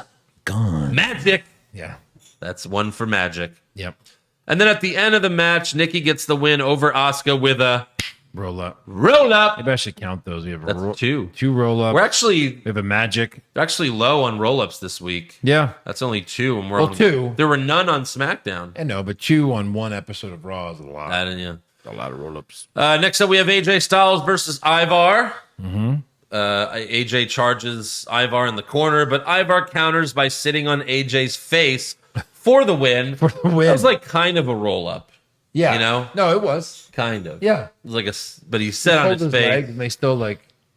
B: gone.
A: Magic.
B: Yeah.
A: That's one for magic.
B: Yep.
A: And then at the end of the match, Nikki gets the win over Asuka with a
B: roll up.
A: Roll up.
B: Maybe I should count those. We have
A: That's two.
B: Two roll up.
A: We
B: have a magic.
A: We're actually low on roll ups this week.
B: Yeah.
A: That's only two. And we're on
B: two.
A: There were none on SmackDown.
B: I know, but two on one episode of Raw is a lot.
A: Yeah.
B: A lot of roll ups.
A: Next up, we have AJ Styles versus Ivar.
B: Mm-hmm.
A: AJ charges Ivar in the corner, but Ivar counters by sitting on AJ's face for the win.
B: For the win.
A: That was like kind of a roll up.
B: Yeah. No, it was.
A: Kind of.
B: Yeah.
A: It was like but he sat on his face.
B: Legs and they still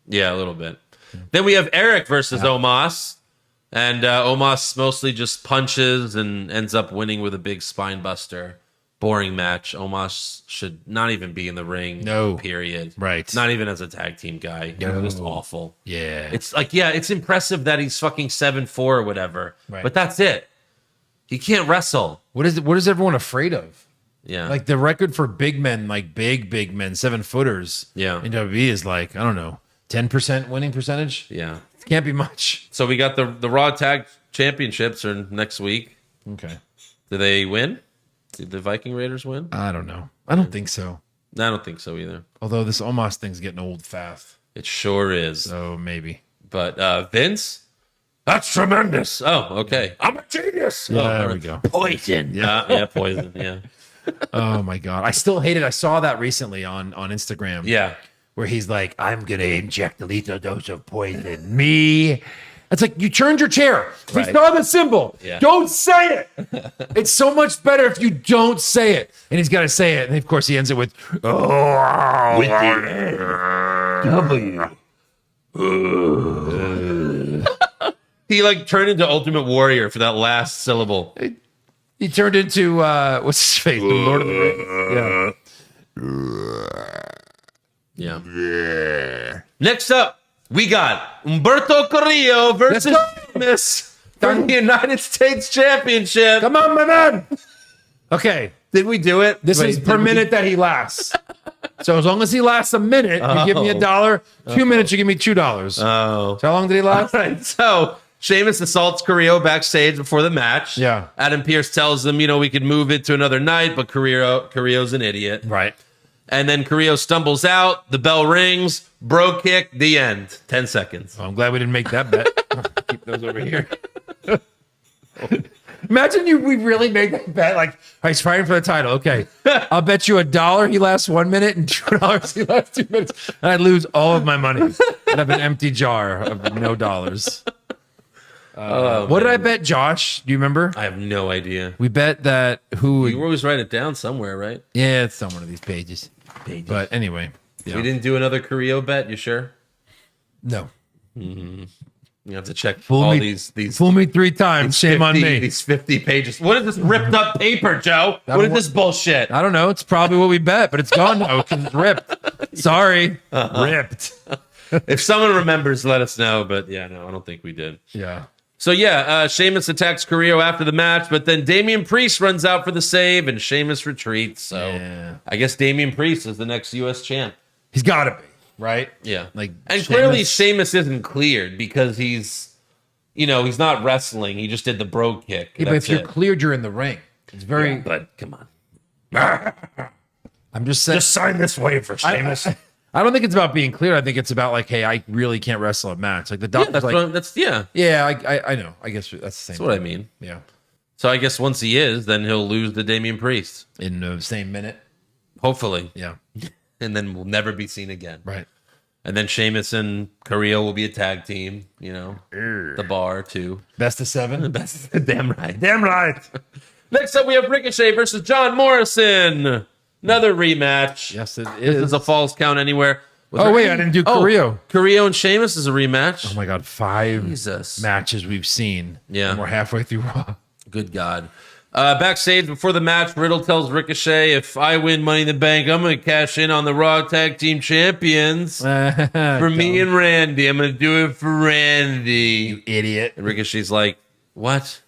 A: Yeah, a little bit. Then we have Eric versus Omas. And Omas mostly just punches and ends up winning with a big spine buster. Boring match. Omas should not even be in the ring.
B: No.
A: Period.
B: Right.
A: Not even as a tag team guy.
B: No.
A: Just awful.
B: Yeah.
A: It's like, it's impressive that he's fucking 7'4" or whatever.
B: Right.
A: But that's it. He can't wrestle.
B: What is everyone afraid of?
A: Yeah.
B: Like the record for big men, like big men, 7-footers.
A: Yeah.
B: In WWE is like, I don't know, 10% winning percentage.
A: Yeah.
B: It can't be much.
A: So we got the Raw Tag Championships are next week.
B: Okay.
A: Do they win? Did the Viking Raiders win?
B: I don't know. I don't think so.
A: I don't think so either.
B: Although this Omas thing's getting old fast.
A: It sure is.
B: So maybe.
A: But Vince? That's tremendous. Oh, okay. I'm a genius.
B: Yeah, there we go.
A: Poison. Yeah, poison. Yeah.
B: Oh my God. I still hate it. I saw that recently on Instagram.
A: Yeah.
B: Where he's like, I'm going to inject a lethal dose of poison. Me. It's like, you turned your chair. We saw the symbol.
A: Yeah.
B: Don't say it. It's so much better if you don't say it. And he's got to say it. And of course, he ends it with, with the W.
A: He turned into Ultimate Warrior for that last syllable.
B: He turned into, what's his face? The Lord of the Rings.
A: Yeah. Next up, we got Humberto Carrillo versus Sheamus for the United States Championship.
B: Come on, my man. Okay.
A: Did we do it?
B: This is per minute that he lasts. So as long as he lasts a minute, you give me $1. 2 minutes, you give me $2.
A: Oh.
B: So how long did he last?
A: All right. So Sheamus assaults Carrillo backstage before the match.
B: Yeah.
A: Adam Pearce tells them, we could move it to another night, but Carrillo's an idiot.
B: Right.
A: And then Carrillo stumbles out. The bell rings. Bro kick. The end. 10 seconds.
B: Well, I'm glad we didn't make that bet. Keep those over here. Imagine we really made that bet. Like, he's fighting for the title. Okay. I'll bet you $1 he lasts 1 minute and $2 he lasts 2 minutes. And I'd lose all of my money. I'd have an empty jar of no dollars. What did I bet, Josh? Do you remember?
A: I have no idea.
B: We bet that who...
A: You always write it down somewhere, right?
B: Yeah, it's on one of these pages. But anyway.
A: Yeah. We didn't do another Carrillo bet, you sure?
B: No.
A: Mm-hmm. You have to check these.
B: Fool me 3 times. Shame
A: 50,
B: on me.
A: These 50 pages. What is this ripped up paper, Joe? What is this bullshit?
B: I don't know. It's probably what we bet, but it's gone now because it's ripped. Sorry. Ripped.
A: If someone remembers, let us know. But yeah, no, I don't think we did.
B: Yeah.
A: So yeah, Sheamus attacks Carrillo after the match, but then Damian Priest runs out for the save, and Sheamus retreats. So I guess Damian Priest is the next U.S. champ.
B: He's got to be, right?
A: Yeah.
B: Like,
A: and clearly Sheamus isn't cleared because he's not wrestling. He just did the bro kick.
B: Yeah, but if you're cleared, you're in the ring. It's very.
A: Yeah, but come on.
B: I'm just saying.
A: Just sign this waiver, Sheamus.
B: I don't think it's about being clear. I think it's about like, hey, I really can't wrestle a match. Like the doctor's I know. I guess that's the same.
A: That's what I mean.
B: Yeah.
A: So I guess once he is, then he'll lose to Damian Priest
B: in the same minute.
A: Hopefully.
B: Yeah.
A: And then we'll never be seen again.
B: Right.
A: And then Sheamus and Carrillo will be a tag team. The bar too.
B: Best of 7.
A: Damn right.
B: Damn right.
A: Next up, we have Ricochet versus John Morrison. Another rematch.
B: Yes, it is.
A: This is a falls count anywhere.
B: I didn't do Carrillo.
A: Carrillo and Sheamus is a rematch.
B: Oh my God, 5 matches we've seen.
A: Yeah.
B: And we're halfway through Raw.
A: Good God. Backstage before the match, Riddle tells Ricochet, if I win Money in the Bank, I'm going to cash in on the Raw Tag Team Champions. For me and Randy. I'm going to do it for Randy.
B: You idiot.
A: And Ricochet's like, what?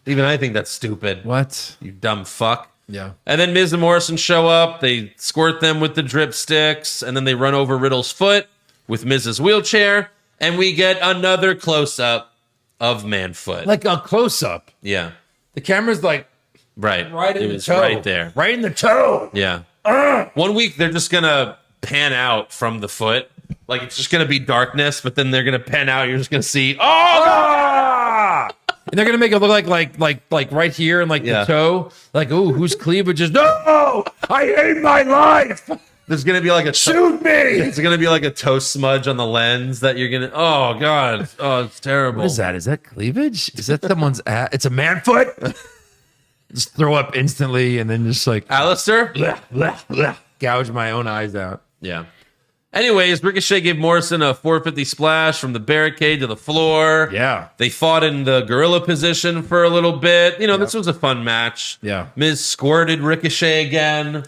A: Even I think that's stupid.
B: What?
A: You dumb fuck.
B: Yeah.
A: And then Miz and Morrison show up. They squirt them with the drip sticks, and then they run over Riddle's foot with Miz's wheelchair, and we get another close-up of Manfoot.
B: Like a close-up.
A: Yeah.
B: The camera's like
A: right
B: in the toe.
A: Right there.
B: Right in the toe.
A: Yeah. 1 week, they're just going to pan out from the foot. Like, it's just going to be darkness, but then they're going to pan out. You're just going to see,
B: and they're gonna make it look like right here and the toe. Like, ooh, whose cleavage is? No, I hate my life.
A: There's gonna be like a
B: shoot me.
A: It's gonna be like a toe smudge on the lens that you're gonna. Oh God, oh it's terrible.
B: What is that? Is that cleavage? Is that someone's ass? It's a man foot. Just throw up instantly and then just like
A: Alistair,
B: gouge my own eyes out.
A: Yeah. Anyways, Ricochet gave Morrison a 450 splash from the barricade to the floor.
B: Yeah.
A: They fought in the gorilla position for a little bit. This was a fun match.
B: Yeah.
A: Miz squirted Ricochet again.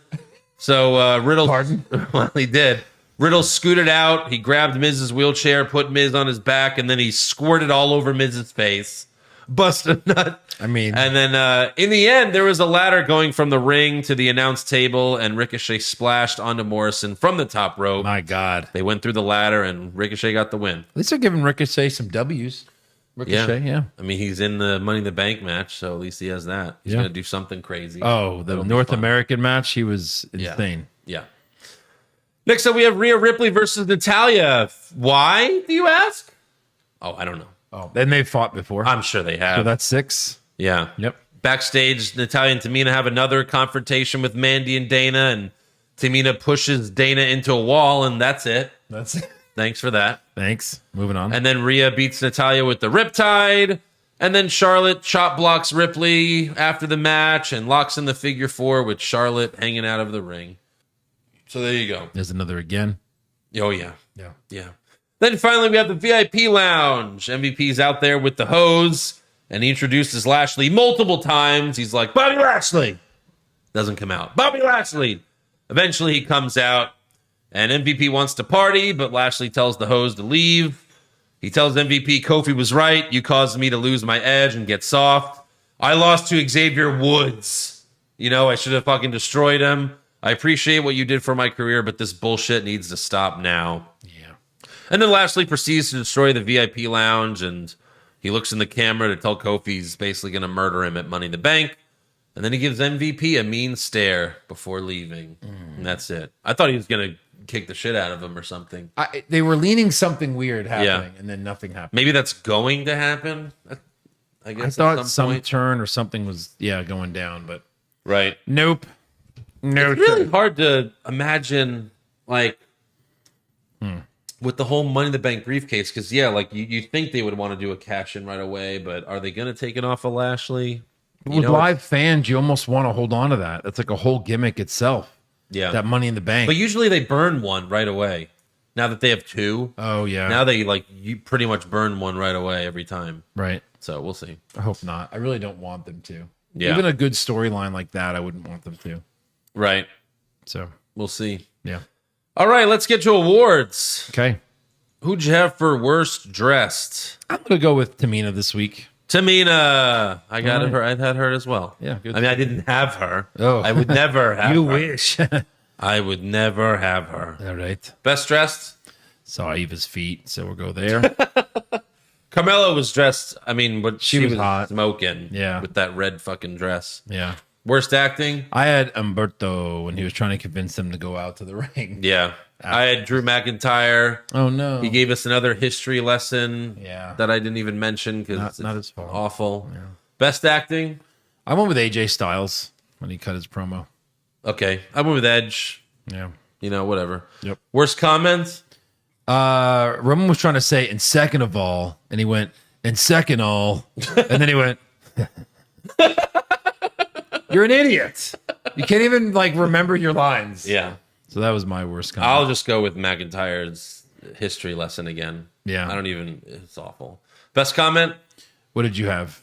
A: So Riddle...
B: Pardon?
A: Well, he did. Riddle scooted out. He grabbed Miz's wheelchair, put Miz on his back, and then he squirted all over Miz's face. Busted a nut.
B: And
A: then in the end, there was a ladder going from the ring to the announce table, and Ricochet splashed onto Morrison from the top rope.
B: My God.
A: They went through the ladder, and Ricochet got the win.
B: At least they're giving Ricochet some W's. Ricochet, yeah.
A: I mean, he's in the Money in the Bank match, so at least he has that. He's going to do something crazy.
B: Oh, the North American match, he was insane.
A: Yeah. Next up, we have Rhea Ripley versus Natalya. Why, do you ask? Oh, I don't know.
B: Oh, and they've fought before.
A: I'm sure they have.
B: So that's 6.
A: Yeah.
B: Yep.
A: Backstage, Natalya and Tamina have another confrontation with Mandy and Dana, and Tamina pushes Dana into a wall, and that's it.
B: That's it.
A: Thanks for that.
B: Thanks. Moving on.
A: And then Rhea beats Natalya with the Riptide, and then Charlotte chop blocks Ripley after the match and locks in the figure 4 with Charlotte hanging out of the ring. So there you go.
B: There's another again.
A: Oh, yeah.
B: Yeah.
A: Yeah. Then finally, we have the VIP lounge. MVP's out there with the hose, and he introduces Lashley multiple times. He's like, Bobby Lashley. Doesn't come out. Bobby Lashley. Eventually, he comes out, and MVP wants to party, but Lashley tells the hose to leave. He tells MVP, Kofi was right. You caused me to lose my edge and get soft. I lost to Xavier Woods. I should have fucking destroyed him. I appreciate what you did for my career, but this bullshit needs to stop now. And then Lashley proceeds to destroy the VIP lounge, and he looks in the camera to tell Kofi he's basically going to murder him at Money in the Bank. And then he gives MVP a mean stare before leaving. And that's it. I thought he was going to kick the shit out of him or something.
B: They were leaning something weird happening, and then nothing happened.
A: Maybe that's going to happen, I guess.
B: I thought some turn or something was, going down, but...
A: Right.
B: Nope. No.
A: It's really hard to imagine, with the whole Money in the Bank briefcase, because you think they would want to do a cash in right away, but are they going to take it off of Lashley?
B: With live fans, you almost want to hold on to that. That's like a whole gimmick itself.
A: Yeah,
B: that Money in the Bank.
A: But usually they burn one right away. Now that they have 2,
B: oh yeah.
A: Now they you pretty much burn one right away every time.
B: Right.
A: So we'll see.
B: I hope not. I really don't want them to.
A: Yeah.
B: Even a good storyline like that, I wouldn't want them to.
A: Right.
B: So
A: we'll see.
B: Yeah.
A: All right, let's get to awards.
B: Okay.
A: Who'd you have for worst dressed?
B: I'm gonna go with Tamina this week.
A: Tamina. I got
B: All
A: her. I had her as well.
B: Yeah, good.
A: I mean, I didn't have her.
B: Oh.
A: I would never have
B: You
A: her.
B: wish.
A: I would never have her.
B: All right.
A: Best dressed?
B: Saw Eva's feet, so we'll go there.
A: Carmelo was dressed. I mean, but she was
B: hot.
A: smoking.
B: Yeah.
A: With that red fucking dress.
B: Yeah.
A: Worst acting?
B: I had Umberto when he was trying to convince them to go out to the ring.
A: Yeah. I had Drew McIntyre.
B: Oh no.
A: He gave us another history lesson.
B: Yeah.
A: That I didn't even mention because it's
B: not his fault.
A: awful. Yeah. Best acting?
B: I went with AJ Styles when he cut his promo.
A: Okay. I went with Edge.
B: Yeah.
A: You know, whatever.
B: Yep.
A: Worst comment?
B: Roman was trying to say in second of all, and he went in second all, and then he went. You're an idiot. You can't even like remember your lines.
A: Yeah.
B: So that was my worst comment.
A: I'll just go with McIntyre's history lesson again.
B: Yeah.
A: I don't even, it's awful. Best comment?
B: What did you have?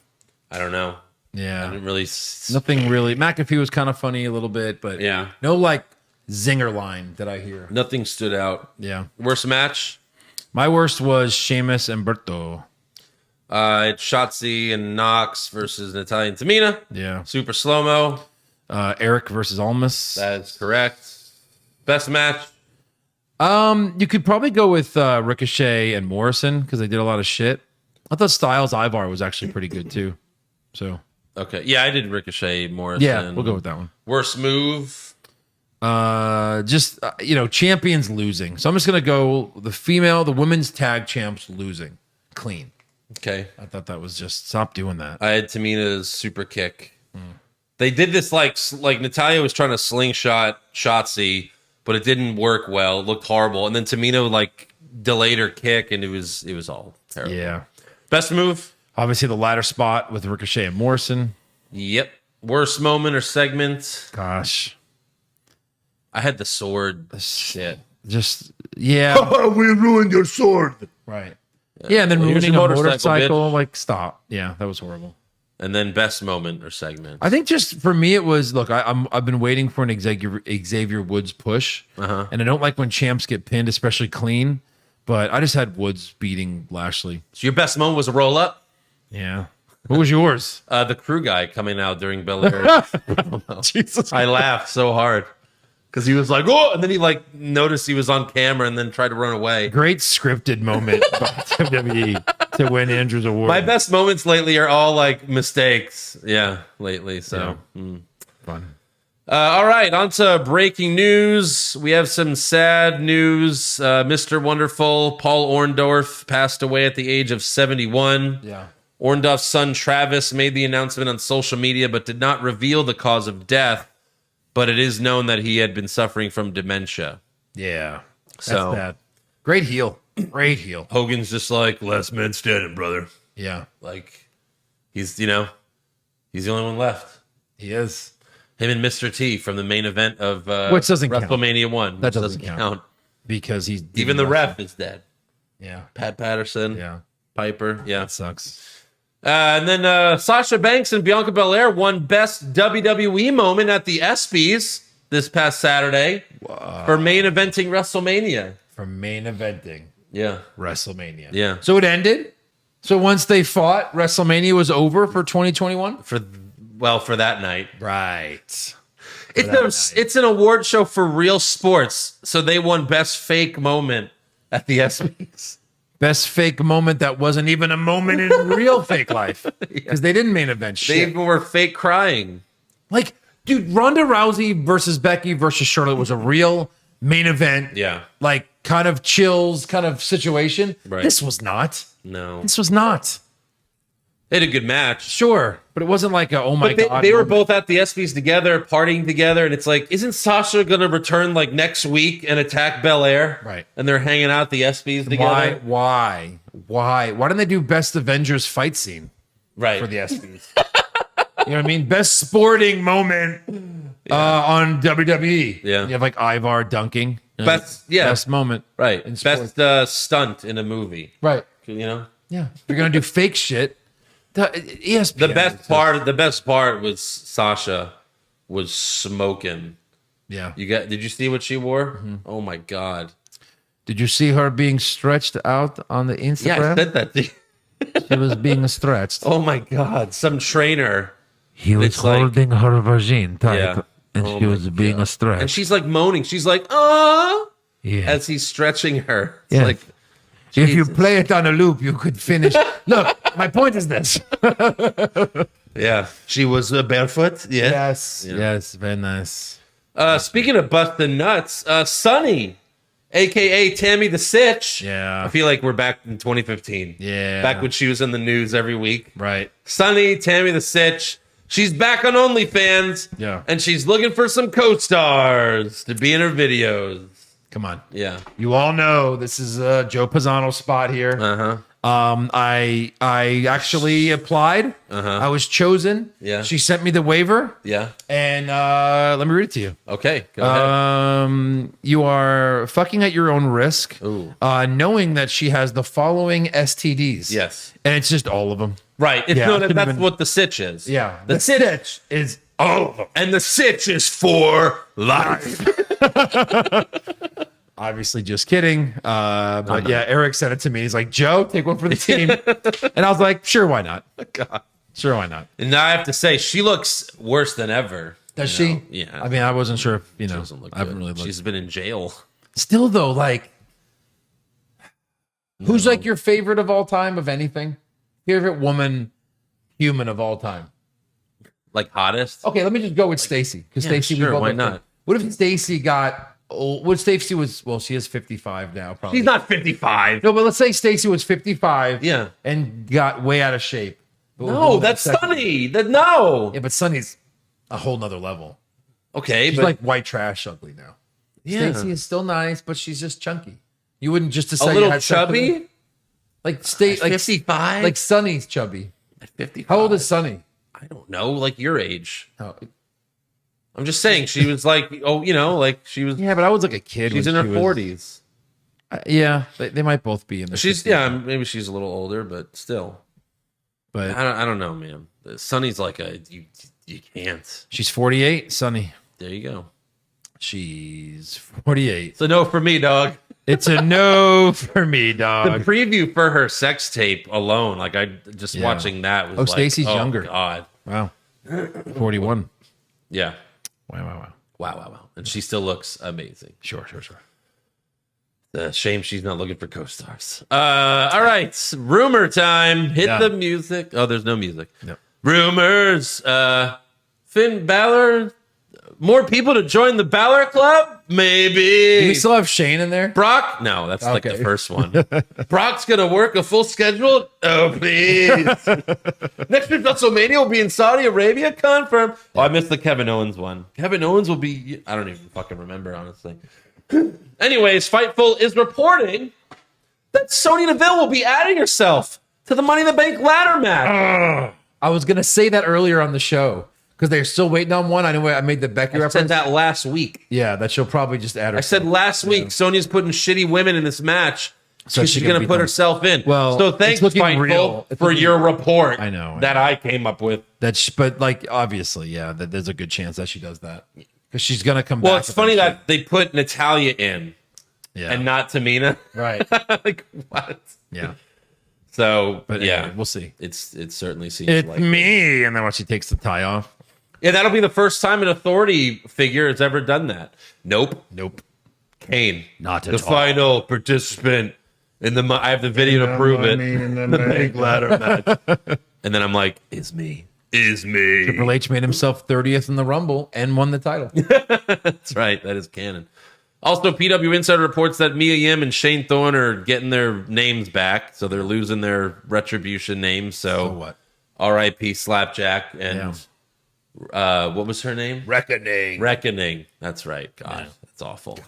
A: I don't know. I
B: Yeah.
A: didn't really.
B: Nothing really. McAfee was kind of funny a little bit, but
A: Yeah.
B: no like zinger line that I hear.
A: Nothing stood out.
B: Yeah.
A: Worst match?
B: My worst was Sheamus and Berto.
A: It's Shotzi and Knox versus Natalia and Tamina.
B: Yeah.
A: Super slow mo.
B: Eric versus Almas.
A: That is correct. Best match?
B: You could probably go with Ricochet and Morrison because they did a lot of shit. I thought Styles Ivar was actually pretty good too. So
A: Okay. Yeah, I did Ricochet, Morrison.
B: yeah, we'll go with that one.
A: Worst move?
B: Champions losing. So I'm just gonna go the women's tag champs losing clean.
A: Okay.
B: I thought that was just stop doing that.
A: I had Tamina's super kick. They did this like Natalia was trying to slingshot Shotzi, but it didn't work well. It looked horrible. And then Tamina like delayed her kick, and it was all terrible.
B: Yeah.
A: Best move?
B: Obviously the ladder spot with Ricochet and Morrison.
A: Yep. Worst moment or segment?
B: Gosh.
A: I had the sword. Shit.
B: Just yeah.
C: We ruined your sword.
B: Right. Yeah, and then
A: Well, here's
B: ruining a
A: your motorcycle,
B: motorcycle, like stop. Yeah, that was horrible.
A: And then best moment or segment?
B: I think just for me, it was look. I've been waiting for an Xavier Woods push, and I don't like when champs get pinned, especially clean. But I just had Woods beating Lashley.
A: So your best moment was a roll up?
B: Yeah. What was yours?
A: The crew guy coming out during Bel-Air.
B: Jesus.
A: I laughed so hard because he was like, "Oh!" and then he like noticed he was on camera and then tried to run away.
B: Great scripted moment by WWE to win Andrew's award.
A: My best moments lately are all like mistakes. Yeah, lately. So.
B: Fun.
A: All right, on to breaking news. We have some sad news. Mr. Wonderful Paul Orndorff passed away at the age of 71.
B: Yeah.
A: Orndorff's son Travis made the announcement on social media but did not reveal the cause of death, but it is known that he had been suffering from demencia.
B: Yeah. That's
A: So-
B: bad. Great heel. Great heel.
A: Hogan's just like, last man standing, brother.
B: Yeah.
A: Like, he's the only one left.
B: He is.
A: Him and Mr. T from the main event of
B: Which doesn't count.
A: WrestleMania 1.
B: That
A: which
B: doesn't count. Because he's
A: Even the ref is dead.
B: Yeah.
A: Pat Patterson,
B: Yeah.
A: Piper, yeah.
B: That sucks.
A: And then Sasha Banks and Bianca Belair won Best WWE Moment at the ESPYs this past Saturday for main eventing WrestleMania.
B: For main eventing
A: Yeah,
B: WrestleMania.
A: yeah.
B: So it ended. So once they fought, WrestleMania was over for 2021.
A: For that night.
B: Right.
A: It's an award show for real sports, so they won Best Fake Moment at the ESPYs.
B: Best fake moment that wasn't even a moment in real fake life because they didn't main event
A: They
B: shit.
A: even were fake crying.
B: Like, dude, Ronda Rousey versus Becky versus Charlotte was a real main event.
A: Yeah.
B: Like, kind of chills kind of situation.
A: Right.
B: This was not.
A: No.
B: This was not.
A: They had a good match.
B: Sure, but it wasn't like a oh my
A: But
B: god.
A: they were
B: moment.
A: both at the ESPYs together, partying together, and it's like, isn't Sasha going to return like next week and attack Bel-Air?
B: Right.
A: And they're hanging out at the ESPYs together.
B: Why? Why didn't they do best Avengers fight scene
A: Right.
B: for the ESPYs? You know what I mean? Best sporting moment on WWE.
A: Yeah.
B: You have like Ivar dunking. You know,
A: Best
B: moment.
A: Right.
B: in sports.
A: Best stunt in a movie.
B: Right.
A: You know?
B: Yeah. If you're gonna do fake shit, ESPN.
A: The best part was Sasha was smoking.
B: Yeah.
A: Did you see what she wore?
B: Mm-hmm.
A: Oh my God.
B: Did you see her being stretched out on the Instagram?
A: Yeah, I said that.
B: She was being stretched.
A: Oh my God, some trainer.
B: He was
A: It's like-
B: holding her vagina tight,
A: Yeah.
B: and
A: Oh
B: she
A: my
B: was being
A: God.
B: stretched.
A: And she's like moaning. She's like, oh,
B: Yeah.
A: as he's stretching her. It's
B: Yeah.
A: like,
B: If you
A: Jesus.
B: play it on a loop, you could finish. Look, my point is this.
A: yeah, she was barefoot. Yeah.
B: Yes, very nice.
A: Speaking of busting nuts, Sunny, aka Tammy the Sitch.
B: Yeah.
A: I feel like we're back in 2015.
B: Yeah.
A: Back when she was in the news every week.
B: Right.
A: Sunny, Tammy the Sitch. She's back on OnlyFans.
B: Yeah.
A: And she's looking for some co-stars to be in her videos.
B: Come on.
A: Yeah.
B: You all know this is Joe Pisano's spot here.
A: Uh-huh.
B: I actually applied. I was chosen.
A: Yeah.
B: She sent me the waiver,
A: Yeah.
B: and let me read it to you.
A: Okay. Go ahead.
B: You are fucking at your own risk,
A: Ooh.
B: knowing that she has the following STDs.
A: Yes.
B: And it's just all of them.
A: Right. It's,
B: Yeah,
A: no,
B: it should've
A: that's
B: been-
A: what the Sitch is.
B: Yeah.
A: The Sitch.
B: is
A: All of them. And the Sitch is for life.
B: obviously just kidding. But yeah, Eric sent it to me. He's like, Joe, take one for the team. And I was like, sure, why not?
A: God.
B: Sure, why not?
A: And now I have to say, she looks worse than ever.
B: Does
A: You know?
B: she?
A: Yeah.
B: I mean, I wasn't sure if,
A: She doesn't look
B: I haven't
A: good.
B: really looked.
A: She's been in jail.
B: Still, though, like, who's like your favorite of all time of anything? Favorite woman, human of all time?
A: Like hottest?
B: Okay, let me just go with Stacy. Because
A: Yeah,
B: Stacy,
A: sure,
B: we both
A: why
B: looked at-
A: not?
B: What if Stacy got old? What if Stacy was, well, she is 55 now, probably.
A: She's not 55.
B: No, but let's say Stacy was 55
A: Yeah.
B: and got way out of shape.
A: No, that's Sunny. No.
B: Yeah, but Sunny's a whole nother level.
A: Okay,
B: She's
A: but
B: like white trash ugly now.
A: yeah.
B: Stacy is still nice, but she's just chunky. You wouldn't just
A: a
B: decide you
A: little
B: had sex with her?
A: chubby.
B: Like state like
A: 55?
B: like Sunny's chubby.
A: At 55.
B: How old is Sunny?
A: I don't know, like your age.
B: Oh,
A: I'm just saying she was like, oh, you know, like she was.
B: yeah, but I was like a kid.
A: She's in
B: when
A: her
B: she was-
A: 40s.
B: Yeah, they might both be in the.
A: She's
B: 50s.
A: yeah, maybe she's a little older, but still.
B: but
A: I don't know, man. Sunny's like a you can't.
B: she's 48. Sunny,
A: There you go.
B: she's 48.
A: It's a no for me, dog.
B: It's a no for me,
A: The
B: dog.
A: preview for her sex tape alone, like I just
B: Yeah.
A: watching that was
B: Oh,
A: like,
B: Stacey's
A: oh,
B: younger.
A: God.
B: Wow, 41.
A: Yeah.
B: Wow.
A: Wow. And she still looks amazing.
B: Sure.
A: Shame she's not looking for co-stars. All right. Rumor time. Hit
B: Yeah.
A: the music. Oh, there's no music.
B: No.
A: Rumors. Finn Balor. More people to join the Balor Club?
B: Do
A: Maybe.
B: we still have Shane in there?
A: Brock? No, that's like
B: Okay.
A: the first one. Brock's going to work a full schedule? Oh, please. Next week's WrestleMania will be in Saudi Arabia? Confirmed. Oh, I missed the Kevin Owens one. Kevin Owens will be... I don't even fucking remember, honestly. Anyways, Fightful is reporting that Sonya Deville will be adding herself to the Money in the Bank ladder match.
B: I was gonna say that earlier on the show because they're still waiting on one. I know I made the Becky
A: I
B: reference.
A: said that last week.
B: Yeah, that she'll probably just add her.
A: I said last week, Sonya's putting shitty women in this match.
B: So
A: So
B: she
A: she's
B: can
A: going to
B: beat
A: put
B: them.
A: herself in.
B: Well,
A: so
B: it's
A: thanks,
B: looking
A: Fightful,
B: real. It's
A: for
B: looking-
A: your report.
B: I know.
A: that I came up with.
B: but like obviously, yeah, that there's a good chance that she does that because she's gonna come
A: Well,
B: back.
A: it's funny that they put Natalia in
B: yeah,
A: and not Tamina.
B: right,
A: Like what?
B: yeah.
A: So,
B: But
A: yeah,
B: anyway, we'll see.
A: it certainly seems
B: It's
A: like
B: me, and then when she takes the tie off,
A: yeah, that'll be the first time an authority figure has ever done that. Nope, Kane,
B: Not at
A: the
B: all.
A: final participant in the. I have the video to prove it. The big ladder match. And then I'm like, is me.
B: Triple H made himself 30th in the Rumble and won the title.
A: That's right. That is canon. Also, PW Insider reports that Mia Yim and Shane Thorne are getting their names back, so they're losing their Retribution names. So,
B: what?
A: R.I.P. Slapjack and what was her name? Reckoning. That's right. God, that's awful.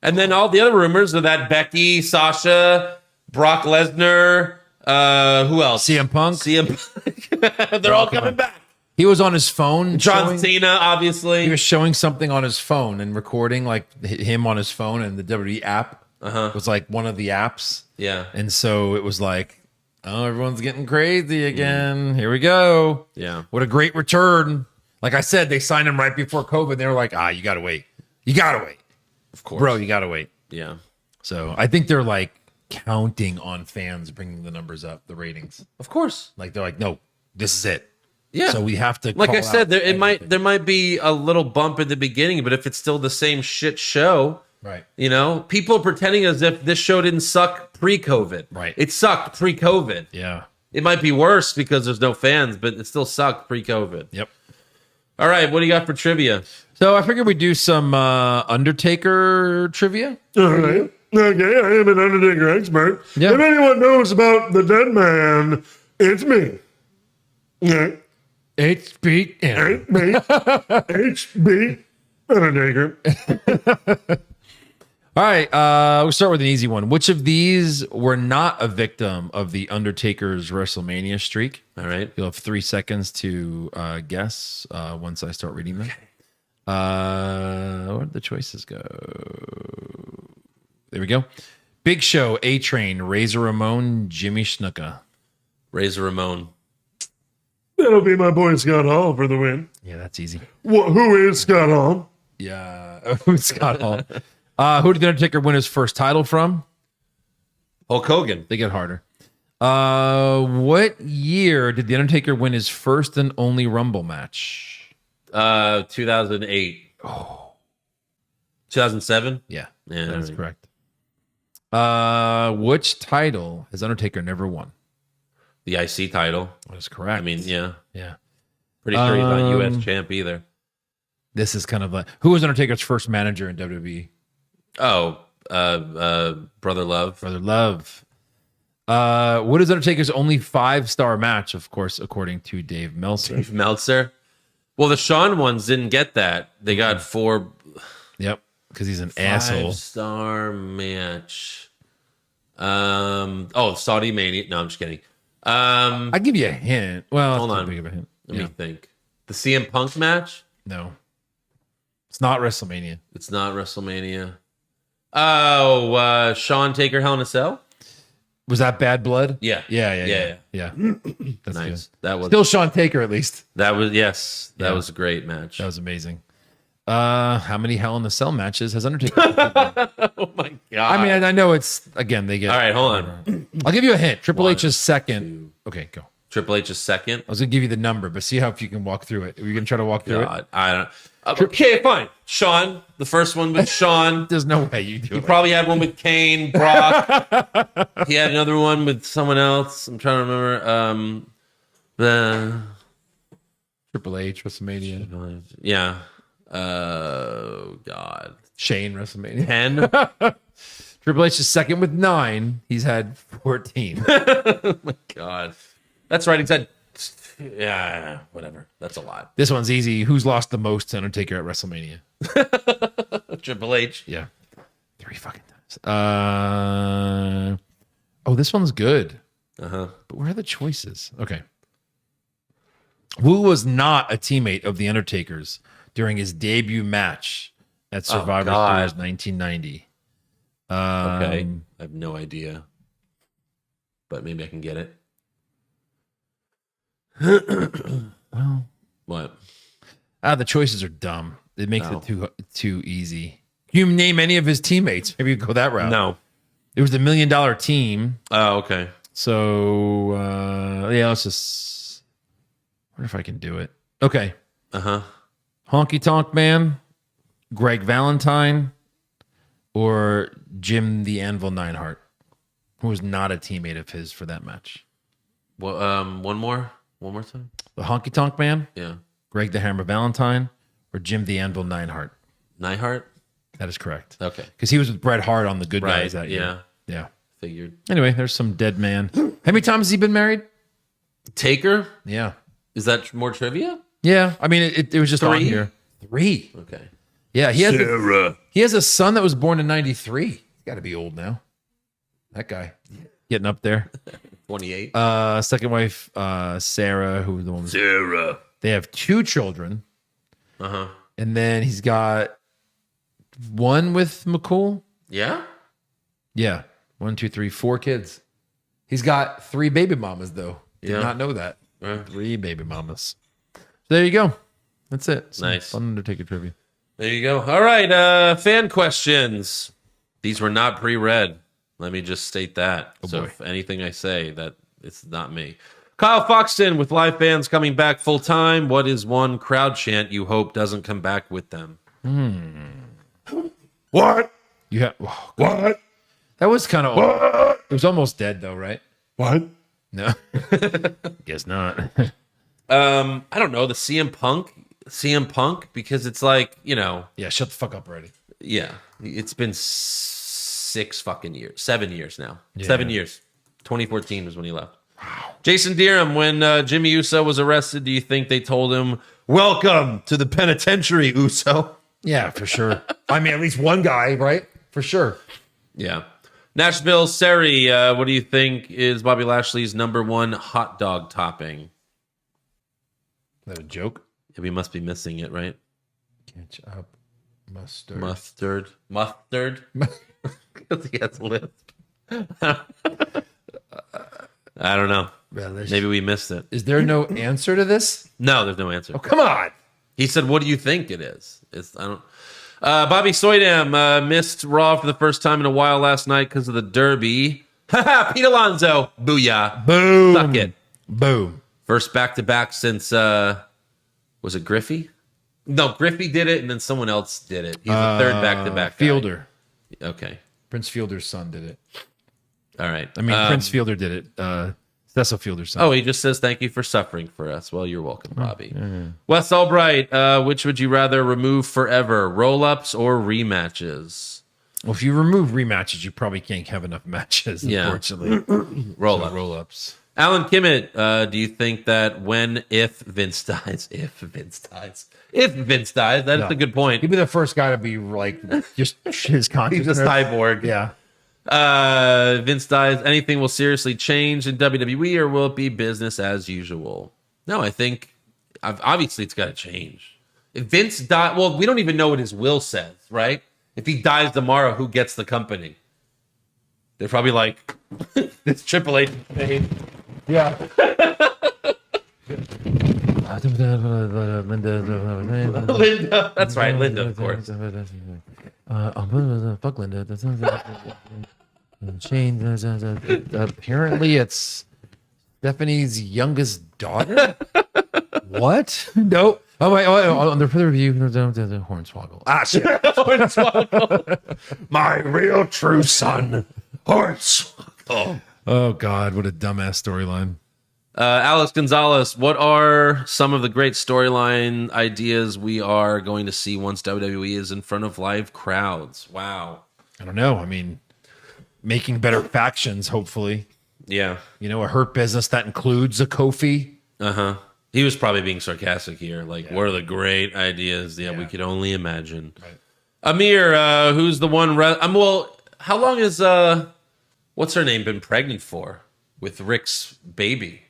A: And then all the other rumors are that Becky, Sasha, Brock Lesnar, who else?
B: CM Punk.
A: They're all coming back.
B: He was on his phone.
A: John
B: showing-
A: Cena, obviously.
B: He was showing something on his phone and recording like him on his phone, and the WWE app was like one of the apps.
A: Yeah.
B: And so it was like, oh, everyone's getting crazy again. Here we go.
A: Yeah.
B: What a great return. Like I said, they signed him right before COVID. They were like, you got to wait. You got to wait.
A: Of course.
B: Bro, you got to wait.
A: Yeah.
B: So I think they're like counting on fans bringing the numbers up, the ratings.
A: Of course.
B: Like they're like, no, this is it.
A: Yeah.
B: So we have to.
A: Like I said, there
B: everything.
A: might be a little bump in the beginning, but if it's still the same shit show,
B: Right.
A: You know, people are pretending as if this show didn't suck pre-COVID.
B: Right.
A: It sucked pre-COVID.
B: Yeah.
A: It might be worse because there's no fans, but it still sucked pre-COVID.
B: Yep.
A: All right, what do you got for trivia?
B: So I figured we'd do some Undertaker trivia.
C: All right. Okay, I am an Undertaker expert.
B: Yeah.
C: If anyone knows about the dead man, it's me. Yeah.
B: HB.
C: HB Undertaker.
B: All right, we'll start with an easy one. Which of these were not a victim of the Undertaker's WrestleMania streak?
A: All right.
B: You'll have 3 seconds to guess once I start reading them. Where'd the choices go? There we go. Big Show, A-Train, Razor Ramon, Jimmy Snuka.
A: Razor Ramon.
C: That'll be my boy Scott Hall for the win.
B: Yeah, that's easy.
C: Who is Scott Hall?
B: Yeah, Scott Hall. Who did the Undertaker win his first title from?
A: Hulk Hogan.
B: They get harder. What year did the Undertaker win his first and only Rumble match?
A: 2008. 2007?
B: Yeah,
A: Yeah,
B: that's
A: right.
B: correct. Which title has Undertaker never won?
A: The IC title.
B: That's correct.
A: I mean, yeah.
B: yeah.
A: Pretty sure he's not US champ either.
B: This is kind of like, who was Undertaker's first manager in WWE?
A: Oh, Brother Love.
B: Brother Love. What is Undertaker's only 5-star match? Of course, according to Dave Meltzer.
A: Dave Meltzer. Well, the Shawn ones didn't get that. They got 4
B: Yep, because he's an asshole.
A: 5-star match. Saudi Mania. No, I'm just kidding.
B: I'll give you a hint. Well,
A: Hold
B: that's
A: on.
B: too big of a hint.
A: Let me think. The CM Punk match?
B: No, it's not WrestleMania.
A: It's not WrestleMania. Oh, Shawn Taker Hell in a Cell?
B: Was that Bad Blood?
A: Yeah.
B: Yeah. That's
A: Nice.
B: good.
A: That was
B: Still Sean Taker, at least.
A: that was
B: Yeah.
A: was a great match.
B: That was amazing. How many Hell in a Cell matches has Undertaker?
A: Oh my god.
B: I mean, I know it's again they get.
A: All right, hold on.
B: I'll give you a hint. Triple
A: 1,
B: H's second. Okay, go.
A: Triple H's second.
B: I was gonna give you the number, but see how if you can walk through it. Are you gonna try to walk through it?
A: God, I don't. Okay, fine. Sean, the first one with Sean.
B: There's no way you do
A: He
B: it.
A: probably had one with Kane, Brock. He had another one with someone else. I'm trying to remember. The
B: Triple H WrestleMania.
A: yeah. Oh God.
B: Shane WrestleMania.
A: 10.
B: Triple H is second with 9. He's had 14.
A: Oh my God. That's right. He's had. Yeah, whatever. That's a lot.
B: This one's easy. Who's lost the most to Undertaker at WrestleMania?
A: Triple H.
B: Yeah. 3 fucking times. This one's good.
A: Uh-huh.
B: But where are the choices? Okay. Who was not a teammate of The Undertaker's during his debut match at Survivor
A: God.
B: Series 1990?
A: Okay. I have no idea. But maybe I can get it.
B: Well,
A: What?
B: the choices are dumb. It makes
A: No.
B: it too easy. Can you name any of his teammates? Maybe you go that route.
A: No.
B: It was the $1 Million team.
A: Oh, okay.
B: So, let's just... I wonder if I can do it. Okay.
A: Uh-huh.
B: Honky Tonk Man, Greg Valentine, or Jim the Anvil Neidhart, who was not a teammate of his for that match.
A: Well, one more time.
B: The Honky Tonk Man,
A: Yeah.
B: Greg the Hammer Valentine, or Jim the Anvil Neidhart.
A: Neihart?
B: That is correct.
A: Okay.
B: Because he was with Bret Hart on the Good
A: Right.
B: Guys that year. Yeah.
A: Figured.
B: Anyway, there's some dead man. How many times has he been married?
A: Taker?
B: Yeah.
A: Is that more trivia?
B: Yeah. I mean, it was just on
A: 3?
B: here. 3.
A: Okay.
B: Yeah. He
C: Sarah.
B: has a son that was born in 93. He's got to be old now. That guy. Getting up there.
A: 28.
B: Second wife, Sarah, who was the one.
C: Sarah.
B: They have 2 children.
A: Uh-huh.
B: And then he's got one with McCool.
A: Yeah?
B: Yeah. 1, 2, 3, 4 kids. He's got 3 baby mamas, though. Did
A: Yeah.
B: not know that.
A: Right.
B: 3 baby mamas. So there you go. That's it. Some
A: Nice.
B: Fun Undertaker trivia.
A: There you go. All right. Fan questions. These were not pre-read. Let me just state that. So
B: boy.
A: if anything I say, that it's not me. Kyle Foxton, with live bands coming back full time, what is one crowd chant you hope doesn't come back with them?
C: What?
B: Yeah.
C: What?
B: That was kind of.
C: What?
B: It was almost dead though, right?
C: What?
B: No. Guess not.
A: I don't know, the CM Punk, because it's like,
B: Yeah. Shut the fuck up already.
A: yeah, it's been 7 years now.
B: Yeah.
A: 7 years. 2014 was when he left. Wow. Jason Deerham, when Jimmy Uso was arrested, do you think they told him, "Welcome to the penitentiary, Uso"?
B: Yeah, for sure. I mean, at least one guy, right? For sure.
A: Yeah. Nashville Seri, what do you think is Bobby Lashley's number one hot dog topping?
B: Is that a joke?
A: Yeah, we must be missing it, right?
B: Ketchup, mustard.
A: Mustard. Because he has a lisp. I don't know. Maybe we missed it.
B: Is there no answer to this?
A: No, there's no answer.
B: Oh, come on.
A: He said, "What do you think it is?" I don't. Bobby Soydam missed Raw for the first time in a while last night because of the Derby. Pete Alonso, booyah,
B: Boom.
A: suck it.
B: Boom.
A: First back-to-back since was it Griffey? No, Griffey did it, and then someone else did it. He's the third back-to-back guy.
B: Fielder.
A: Okay,
B: Prince Fielder's son did it.
A: all right.
B: I mean, Prince Fielder did it. Cecil Fielder's son.
A: Oh, he just says thank you for suffering for us. Well, you're welcome, Bobby. Wes Albright, which would you rather remove forever, roll-ups or rematches?
B: Well, if you remove rematches, you probably can't have enough matches,
A: Yeah.
B: unfortunately.
A: Roll-up.
B: Roll-ups.
A: Alan Kimmett, do you think that if Vince dies, that's a good point.
B: He'd be the first guy to be like, just his consciousness.
A: He's a cyborg.
B: Yeah.
A: Vince dies, anything will seriously change in WWE, or will it be business as usual? No, I think obviously it's got to change. If Vince dies, well, we don't even know what his will says, right? If he dies tomorrow, who gets the company? They're probably like, it's Triple H.
B: Yeah.
A: Linda. That's right, Linda, of course.
B: Fuck Linda. Shane. Apparently, it's Stephanie's youngest daughter. What? Nope. Oh wait. On the further review, Hornswoggle. Ah, shit.
C: My real true son, Hornswoggle.
B: Oh God, what a dumbass storyline.
A: Alex Gonzalez, what are some of the great storyline ideas we are going to see once WWE is in front of live crowds? Wow.
B: I don't know. I mean, making better factions, hopefully.
A: Yeah.
B: You know, a Hurt Business that includes a Kofi.
A: Uh-huh. He was probably being sarcastic here. Like, what are the great ideas? Yeah, we could only imagine. Right. Amir, who's the one... well, how long has... what's her name been pregnant for? With Rick's baby,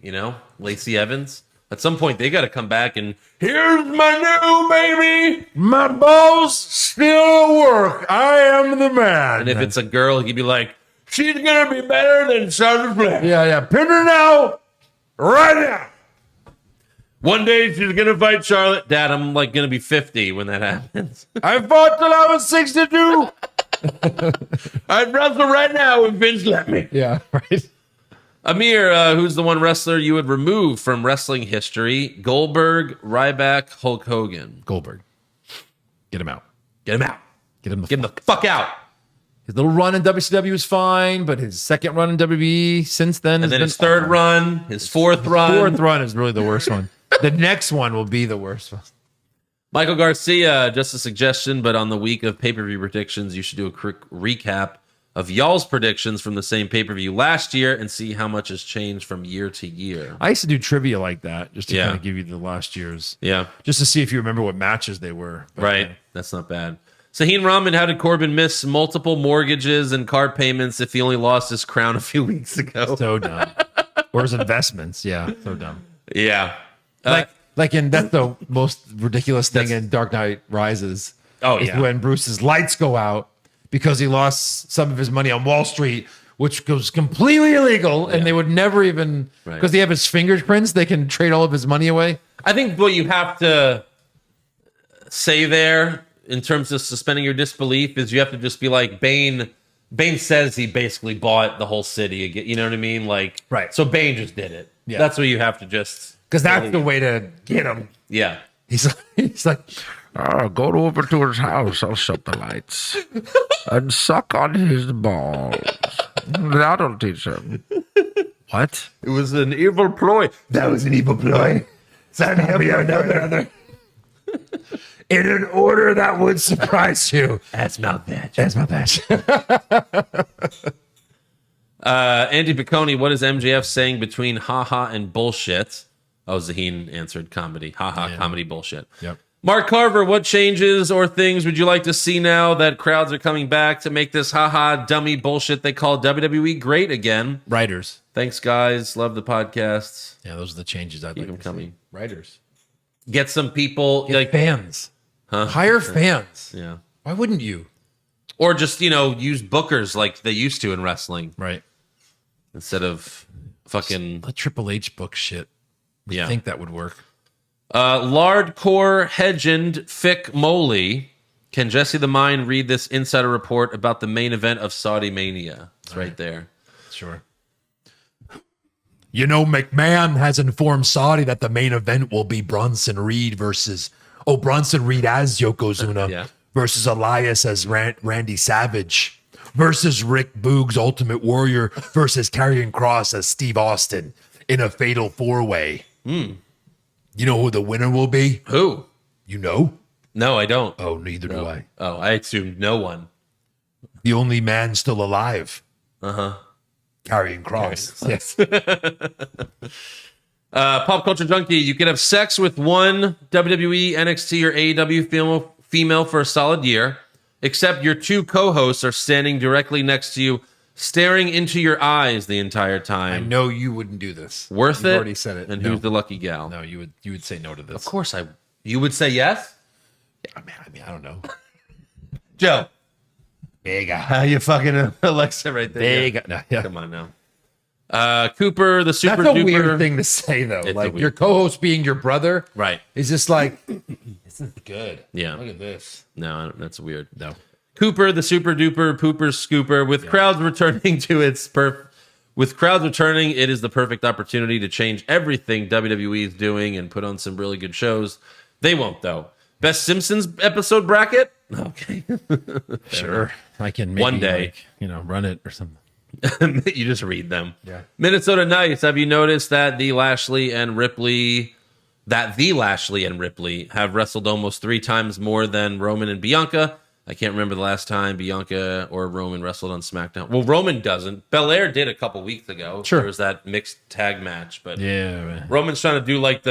A: Lacey Evans. At some point, they got to come back and, here's my new baby.
C: My balls still work. I am the man.
A: And if it's a girl, he'd be like, she's going to be better than Sasha Bliss.
C: Yeah. Pin her now. Right now.
A: One day, she's going to fight Charlotte. Dad, I'm going to be 50 when that happens.
C: I fought till I was 62.
A: I'd wrestle right now if Vince let me.
B: Yeah, right.
A: Amir, who's the one wrestler you would remove from wrestling history? Goldberg, Ryback, Hulk Hogan.
B: Goldberg. Get him out.
A: Get him out.
B: Get him
A: the fuck out.
B: His little run in WCW was fine, but his second run in WWE since then
A: and then his third run, his fourth run.
B: Fourth run is really the worst one. The next one will be the worst one.
A: Michael Garcia, just a suggestion, but on the week of pay-per-view predictions, you should do a quick recap of y'all's predictions from the same pay-per-view last year and see how much has changed from year to year.
B: I used to do trivia like that, just to kind of give you the last year's.
A: Yeah.
B: Just to see if you remember what matches they were.
A: But, right. That's not bad. Saheen Rahman, how did Corbin miss multiple mortgages and car payments if he only lost his crown a few weeks ago?
B: So dumb. Or his investments. Yeah. So dumb.
A: Yeah.
B: Like in that's the most ridiculous thing in Dark Knight Rises.
A: Oh, yeah.
B: When Bruce's lights go out because he lost some of his money on Wall Street, which goes completely illegal, and they would never even because they have his fingerprints, they can trade all of his money away.
A: I think what you have to say there in terms of suspending your disbelief is you have to just be like, Bane Bane says he basically bought the whole city again. You know what I mean? Like,
B: Right.
A: So Bane just did it.
B: Yeah.
A: That's what you have to just
B: Because that's
A: believe.
B: the way to get him.
A: Yeah.
B: He's like,
C: Go over to his house. I'll shut the lights and suck on his balls. That'll teach him.
B: what?
A: It was an evil ploy.
B: That was an evil ploy. Send him another. In an order that would surprise you.
A: That's not bad.
B: That's my patch.
A: Andy Piccone, what is MJF saying between haha and bullshit? Oh, Zaheen answered comedy. Haha, comedy bullshit.
B: Yep.
A: Mark Carver, what changes or things would you like to see now that crowds are coming back to make this haha dummy bullshit they call WWE great again?
B: Writers.
A: Thanks, guys. Love the podcasts.
B: Yeah, those are the changes I'd
A: Keep
B: like
A: them
B: to
A: coming.
B: see. Writers.
A: Get some people like
B: fans.
A: Huh?
B: Hire fans.
A: Yeah.
B: Why wouldn't you?
A: Or just, use bookers like they used to in wrestling
B: Right.
A: instead of fucking
B: Let Triple H book shit. I think that would work.
A: Lardcore Hedgend Fick Moley. Can Jesse the Mind read this insider report about the main event of Saudi Mania? It's right there.
B: Sure. You know, McMahon has informed Saudi that the main event will be Bronson Reed as Yokozuna
A: Yeah.
B: versus Elias as Randy Savage versus Rick Boogs Ultimate Warrior versus Karrion Kross as Steve Austin in a fatal four-way. You know who the winner will be?
A: Who?
B: You know?
A: No, I don't.
B: Oh, neither do I.
A: Oh, I assumed no one.
B: The only man still alive. Karrion Kross. Yes.
A: Pop Culture Junkie, you can have sex with one WWE, NXT, or AEW female for a solid year, except your two co-hosts are standing directly next to you, staring into your eyes the entire
B: I
A: time.
B: know you wouldn't do this.
A: Worth
B: You've
A: it?
B: already said it.
A: And
B: No.
A: who's the lucky gal?
B: No, you would say no to this.
A: Of course you would say yes?
B: I mean, I don't know.
A: Joe.
B: Vega.
A: How you fucking Alexa right there?
B: Vega. No, yeah.
A: Come on now. Cooper, the super
B: That's a
A: duper.
B: weird thing to say, though.
A: It's a
B: Like
A: weird
B: your co-host being your brother,
A: Right.
B: is just like, this is good.
A: Yeah.
B: Look at this.
A: No, that's weird.
B: No.
A: Cooper, the super duper pooper scooper, with crowds returning to its with crowds returning, it is the perfect opportunity to change everything WWE is doing and put on some really good shows. They won't though. Best Simpsons episode bracket? Okay.
B: Sure. I can maybe,
A: One day.
B: run it or something.
A: You just read them.
B: Yeah.
A: Minnesota Nights, have you noticed that the Lashley and Ripley have wrestled almost 3 times more than Roman and Bianca? I can't remember the last time Bianca or Roman wrestled on SmackDown. Well, Roman doesn't. Bel-Air did a couple weeks ago.
B: Sure.
A: There was that mixed tag match, but
B: Yeah. Man.
A: Roman's trying to do like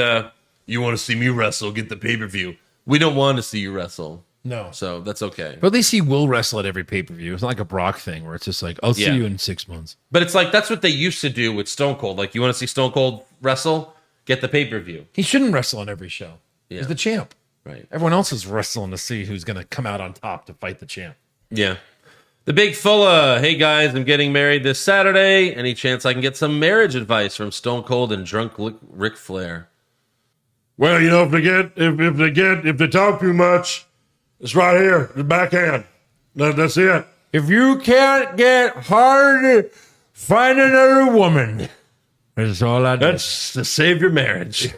A: you want to see me wrestle, get the pay-per-view. We don't want to see you wrestle.
B: No.
A: So that's okay.
B: But at least he will wrestle at every pay-per-view. It's not like a Brock thing where it's just like, I'll see
A: Yeah.
B: you in 6 months.
A: But it's like that's what they used to do with Stone Cold. Like, you want to see Stone Cold wrestle? Get the pay-per-view.
B: He shouldn't wrestle on every show.
A: Yeah.
B: He's the champ.
A: Right.
B: Everyone else is wrestling to see who's going to come out on top to fight the champ.
A: Yeah. The Big Fulla. Hey, guys, I'm getting married this Saturday. Any chance I can get some marriage advice from Stone Cold and drunk Ric Flair?
C: Well, if they talk too much, it's right here, the backhand. That's it.
B: If you can't get hard, find another woman. That's all I do.
A: That's to save your marriage.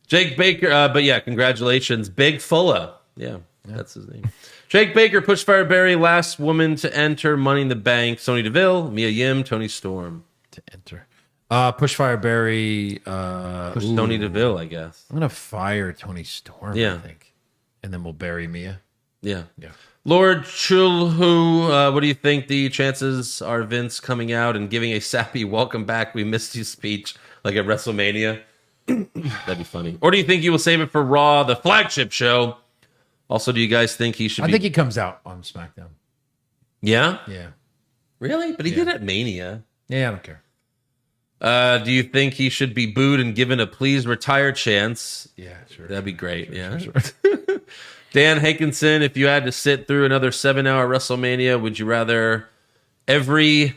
A: Jake Baker, but yeah, congratulations. Big Fulla. Yeah, that's his name. Jake Baker, Pushfire Barry, last woman to enter Money in the Bank. Sonya Deville, Mia Yim, Tony Storm.
B: To enter. Pushfire Barry.
A: Push Tony Deville, I guess.
B: I'm going to fire Tony Storm,
A: Yeah.
B: I think. And then we'll bury Mia.
A: Yeah.
B: Yeah.
A: Lord Chulhu, what do you think the chances are Vince coming out and giving a sappy welcome back, we missed you speech like at WrestleMania? That'd be funny. Or do you think he will save it for Raw, the flagship show? Also, do you guys think he should
B: I think he comes out on SmackDown.
A: Yeah?
B: Yeah.
A: Really? But he did at Mania.
B: Yeah, I don't care.
A: Do you think he should be booed and given a please retire chance?
B: Yeah, sure.
A: That'd be great. Yeah. Dan Hankinson, if you had to sit through another 7-hour WrestleMania, would you rather every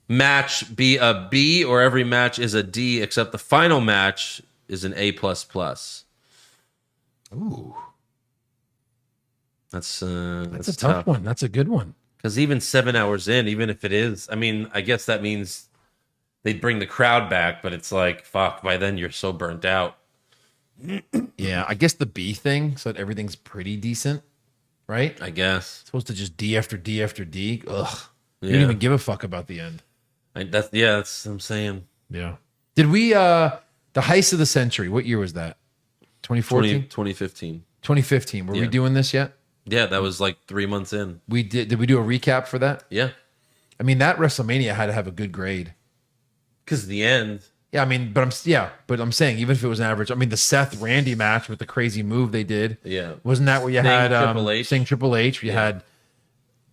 A: match be a B or every match is a D, except the final match is an A++?
B: Ooh.
A: That's
B: That's a tough one. That's a good one.
A: Because even 7 hours in, even if it is, I mean, I guess that means they'd bring the crowd back, but it's like, fuck, by then you're so burnt out.
B: Yeah, I guess the B thing, so that everything's pretty decent, right?
A: I guess.
B: It's supposed to just D after D after D. Ugh. You
A: Yeah.
B: don't even give a fuck about the end.
A: That's what I'm saying.
B: Yeah. Did we, the heist of the century, what year was that? 2014?
A: 2015.
B: 2015. Were we
A: Yeah.
B: doing this yet?
A: Yeah, that was like 3 months in.
B: We did. Did we do a recap for that?
A: Yeah.
B: I mean, that WrestleMania had to have a good grade.
A: Because the end.
B: Yeah, I mean, but I'm saying even if it was an average, I mean, the Seth Randy match with the crazy move they did.
A: Yeah.
B: Wasn't that where you
A: Sting,
B: had
A: Triple H.
B: Sting Triple H? You had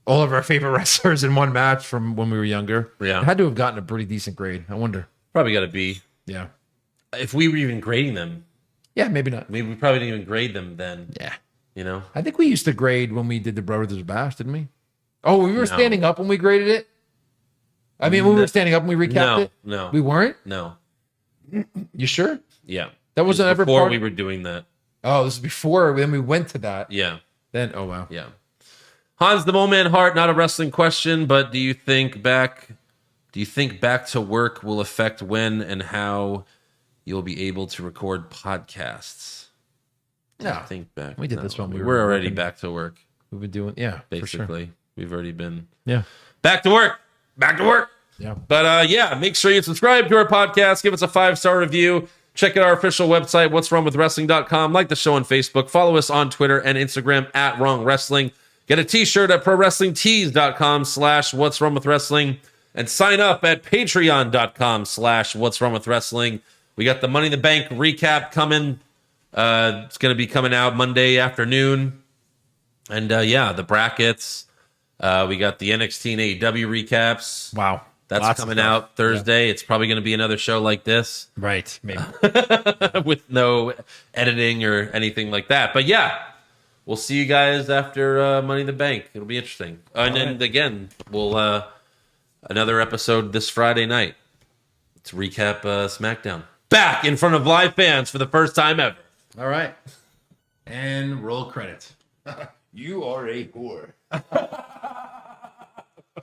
B: all of our favorite wrestlers in one match from when we were younger.
A: Yeah.
B: It had to have gotten a pretty decent grade. I wonder.
A: Probably got to be.
B: Yeah.
A: If we were even grading them,
B: Yeah, maybe not.
A: I mean, we probably didn't even grade them then.
B: Yeah.
A: You know?
B: I think we used to grade when we did the Brothers Bash, didn't we? Oh, we were standing up when we graded it? I mean, when we were standing up when we recapped it?
A: No.
B: We weren't?
A: No.
B: You sure?
A: Yeah.
B: That wasn't ever
A: before
B: part
A: we were doing that.
B: Oh, this is before. Then we went to that.
A: Yeah.
B: Then, oh, wow.
A: Yeah. Hans the Mole Man Hart, not a wrestling question, but do you think back to work will affect when and how you'll be able to record podcasts?
B: No.
A: I think back.
B: We did this when we
A: we're
B: were
A: already
B: working.
A: back to work,
B: We've been doing, yeah, for sure.
A: basically. We've already been
B: Yeah.
A: back to work. Back to work.
B: Yeah.
A: But yeah, make sure you subscribe to our podcast. Give us a 5-star review. Check out our official website, what'swrongwithwrestling.com. Like the show on Facebook. Follow us on Twitter and Instagram at Wrong Wrestling. Get a t-shirt at prowrestlingtees.com/what'swrongwithwrestling. And sign up at patreon.com/what'swrongwithwrestling. We got the Money in the Bank recap coming. It's going to be coming out Monday afternoon. And yeah, the brackets. We got the NXT and AEW recaps.
B: Wow.
A: That's
B: Lots of
A: coming
B: stuff.
A: out Thursday. It's probably going to be another show like this
B: Right. Maybe.
A: with no editing or anything like that. But yeah, we'll see you guys after Money in the Bank. It'll be interesting. And then again, we'll another episode this Friday night. Let's recap SmackDown. Back in front of live fans for the first time ever.
B: All right. And roll credits. You are a whore.